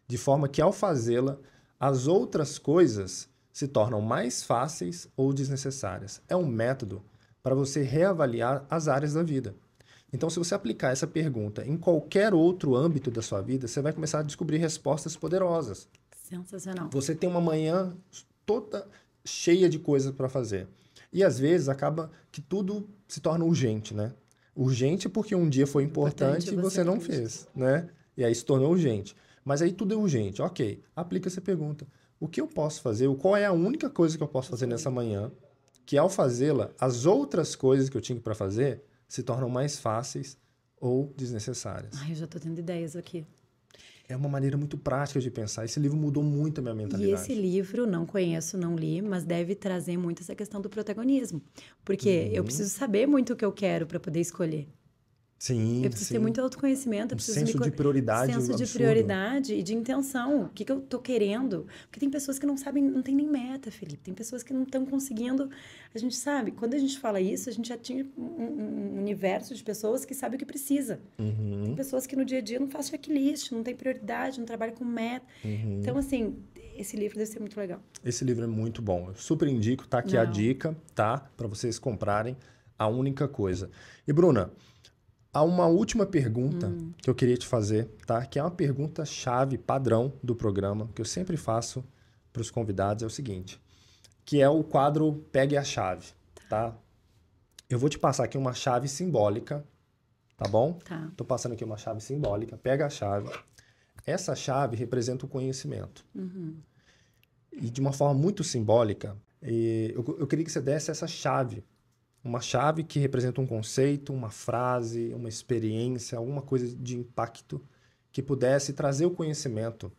de forma que, ao fazê-la, as outras coisas se tornam mais fáceis ou desnecessárias? É um método para você reavaliar as áreas da vida. Então, se você aplicar essa pergunta em qualquer outro âmbito da sua vida, você vai começar a descobrir respostas poderosas. Sensacional. Você tem uma manhã toda cheia de coisas para fazer. E às vezes acaba que tudo se torna urgente, né? Urgente porque um dia foi importante e você não fez, né? E aí se tornou urgente. Mas aí tudo é urgente. Ok, aplica essa pergunta. O que eu posso fazer? Qual é a única coisa que eu posso fazer nessa manhã que, ao fazê-la, as outras coisas que eu tinha para fazer se tornam mais fáceis ou desnecessárias? Ai, eu já estou tendo ideias aqui. É uma maneira muito prática de pensar. Esse livro mudou muito a minha mentalidade. E esse livro, não conheço, não li, mas deve trazer muito essa questão do protagonismo. Porque eu preciso saber muito o que eu quero para poder escolher. Sim, eu preciso ter muito autoconhecimento. Eu preciso senso de prioridade senso de prioridade e de intenção. O que eu tô querendo? Porque tem pessoas que não sabem, não tem nem meta, Felipe. Tem pessoas que não estão conseguindo. A gente sabe, quando a gente fala isso, a gente já tinha um universo de pessoas que sabem o que precisa. Tem pessoas que no dia a dia não fazem checklist, não tem prioridade, não trabalham com meta. Então, assim, esse livro deve ser muito legal. Esse livro é muito bom. Eu super indico, tá aqui a dica, tá? Para vocês comprarem. A Única Coisa. E, Bruna, há uma última pergunta que eu queria te fazer, tá? Que é uma pergunta-chave, padrão do programa, que eu sempre faço para os convidados, é o seguinte, que é o quadro Pegue a Chave, tá? Eu vou te passar aqui uma chave simbólica, tá bom? Tá. Tô passando aqui uma chave simbólica, pega a chave. Essa chave representa o conhecimento. E de uma forma muito simbólica, eu queria que você desse essa chave. Uma chave que representa um conceito, uma frase, uma experiência, alguma coisa de impacto que pudesse trazer o conhecimento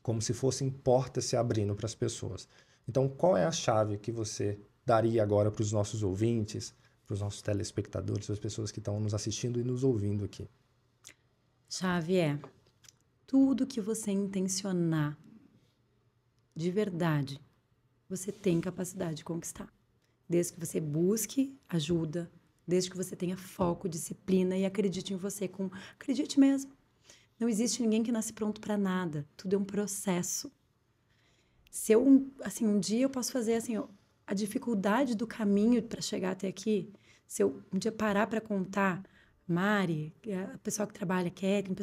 como se fossem portas se abrindo para as pessoas. Então, qual é a chave que você daria agora para os nossos ouvintes, para os nossos telespectadores, para as pessoas que estão nos assistindo e nos ouvindo aqui? Chave é tudo que você intencionar de verdade, você tem capacidade de conquistar. desde que você busque ajuda, desde que você tenha foco, disciplina e acredite em você. Acredite mesmo. Não existe ninguém que nasce pronto para nada. Tudo é um processo. Se eu, assim, um dia eu posso fazer, assim, a dificuldade do caminho para chegar até aqui, se eu um dia parar para contar, Mari, a pessoa que trabalha, Kathleen,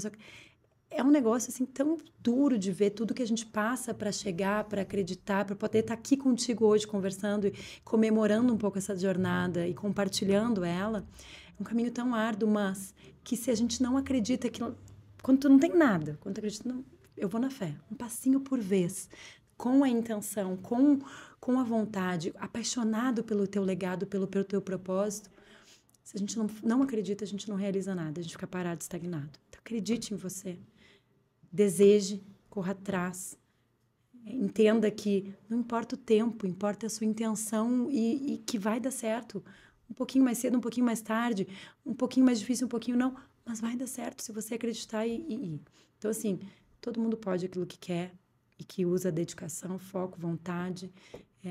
é um negócio, assim, tão duro de ver tudo que a gente passa para chegar, para acreditar, para poder estar aqui contigo hoje conversando e comemorando um pouco essa jornada e compartilhando ela. É um caminho tão árduo, mas que se a gente não acredita que... Quando tu não tem nada, quando tu acredita, não, eu vou na fé, um passinho por vez, com a intenção, com a vontade, apaixonado pelo teu legado, pelo teu propósito. Se a gente não acredita, a gente não realiza nada, a gente fica parado, estagnado. Então, acredite em você. Deseje, corra atrás. Entenda que não importa o tempo, importa a sua intenção e que vai dar certo. Um pouquinho mais cedo, um pouquinho mais tarde, um pouquinho mais difícil, um pouquinho não, mas vai dar certo se você acreditar e ir. Então, assim, todo mundo pode aquilo que quer e que usa dedicação, foco, vontade.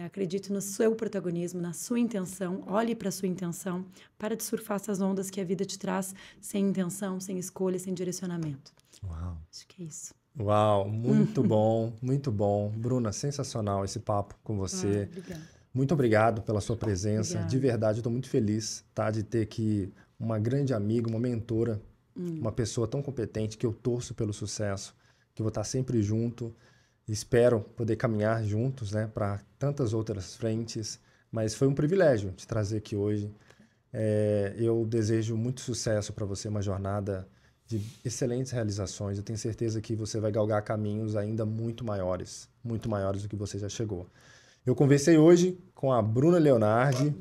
Acredite no seu protagonismo, na sua intenção. Olhe para a sua intenção. Para de surfar essas ondas que a vida te traz sem intenção, sem escolha, sem direcionamento. Uau. Acho que é isso. Uau, muito bom, muito bom. Bruna, sensacional esse papo com você. Obrigada. Muito obrigado pela sua presença. Obrigada. De verdade, eu estou muito feliz, tá, de ter aqui uma grande amiga, uma mentora, uma pessoa tão competente que eu torço pelo sucesso, que eu vou estar sempre junto. Espero poder caminhar juntos, né, para tantas outras frentes. Mas foi um privilégio te trazer aqui hoje. Eu desejo muito sucesso para você, uma jornada de excelentes realizações. Eu tenho certeza que você vai galgar caminhos ainda muito maiores do que você já chegou. Eu conversei hoje com a Bruna Leonardi.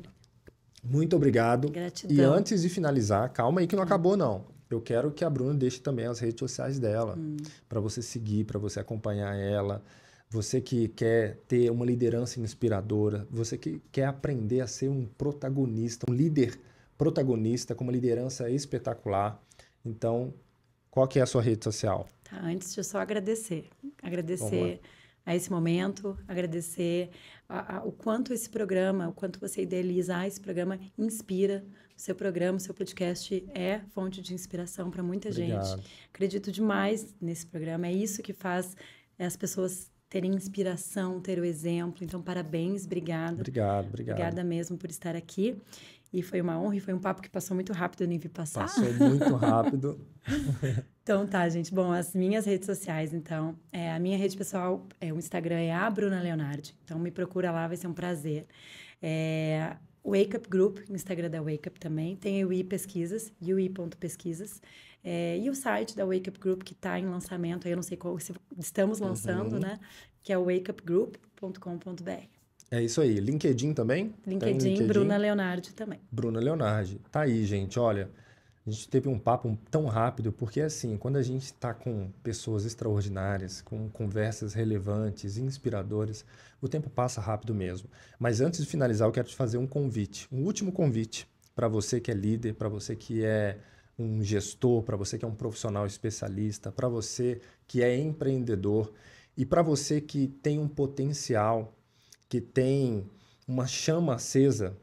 Muito obrigado. Gratidão. E antes de finalizar, calma aí que não acabou não. Eu quero que a Bruna deixe também as redes sociais dela, para você seguir, para você acompanhar ela. Você que quer ter uma liderança inspiradora, você que quer aprender a ser um protagonista, um líder protagonista com uma liderança espetacular. Então, qual que é a sua rede social? Tá, antes deixa eu só agradecer. Agradecer a esse momento, agradecer o quanto esse programa, o quanto você idealizar esse programa inspira. O seu programa, o seu podcast é fonte de inspiração para muita gente. Acredito demais nesse programa. É isso que faz as pessoas terem inspiração, ter o exemplo. Então, parabéns, obrigada. Obrigado. Obrigada mesmo por estar aqui. E foi uma honra e foi um papo que passou muito rápido, eu nem vi passar. Passou muito rápido. Então tá, gente. Bom, as minhas redes sociais, então, a minha rede pessoal, o Instagram é a Bruna Leonardi. Então, me procura lá, vai ser um prazer. Wake Up Group, no Instagram da Wake Up também. Tem a UI Pesquisas, ui.pesquisas. E o site da Wake Up Group, que está em lançamento, aí eu não sei qual, se estamos lançando, né? Que é o wakeupgroup.com.br. É isso aí. LinkedIn também? LinkedIn, Bruna Leonardi também. Bruna Leonardi. Tá aí, gente. Olha, a gente teve um papo tão rápido, porque assim, quando a gente está com pessoas extraordinárias, com conversas relevantes, inspiradoras, o tempo passa rápido mesmo. Mas antes de finalizar, eu quero te fazer um convite, um último convite para você que é líder, para você que é um gestor, para você que é um profissional especialista, para você que é empreendedor e para você que tem um potencial, que tem uma chama acesa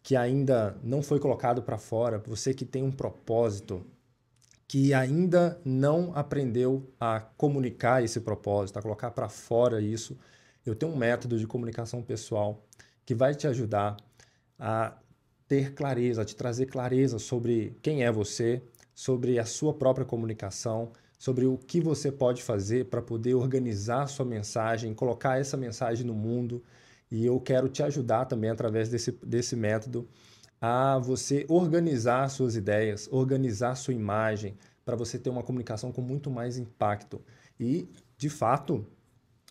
que ainda não foi colocado para fora, você que tem um propósito, que ainda não aprendeu a comunicar esse propósito, a colocar para fora isso, eu tenho um método de comunicação pessoal que vai te ajudar a ter clareza, a te trazer clareza sobre quem é você, sobre a sua própria comunicação, sobre o que você pode fazer para poder organizar a sua mensagem, colocar essa mensagem no mundo. E eu quero te ajudar também, através desse método, a você organizar suas ideias, organizar sua imagem, para você ter uma comunicação com muito mais impacto. E, de fato,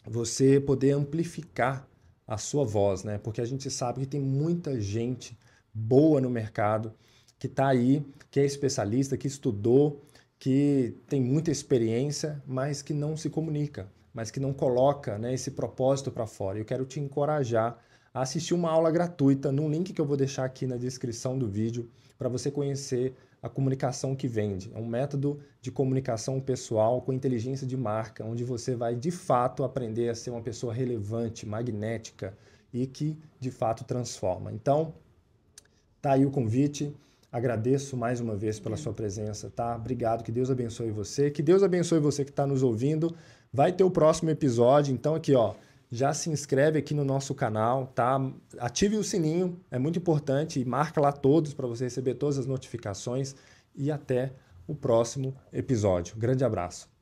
você poder amplificar a sua voz, né? Porque a gente sabe que tem muita gente boa no mercado, que está aí, que é especialista, que estudou, que tem muita experiência, mas que não se comunica, mas que não coloca, né, esse propósito para fora. Eu quero te encorajar a assistir uma aula gratuita num link que eu vou deixar aqui na descrição do vídeo para você conhecer a comunicação que vende. É um método de comunicação pessoal com inteligência de marca, onde você vai de fato aprender a ser uma pessoa relevante, magnética, e que, de fato, transforma. Então, tá aí o convite. Agradeço mais uma vez pela sua presença, tá? Obrigado, que Deus abençoe você. Que Deus abençoe você que está nos ouvindo. Vai ter o próximo episódio, então aqui, ó, já se inscreve aqui no nosso canal, tá? Ative o sininho, é muito importante, e marca lá todos para você receber todas as notificações. E até o próximo episódio. Grande abraço.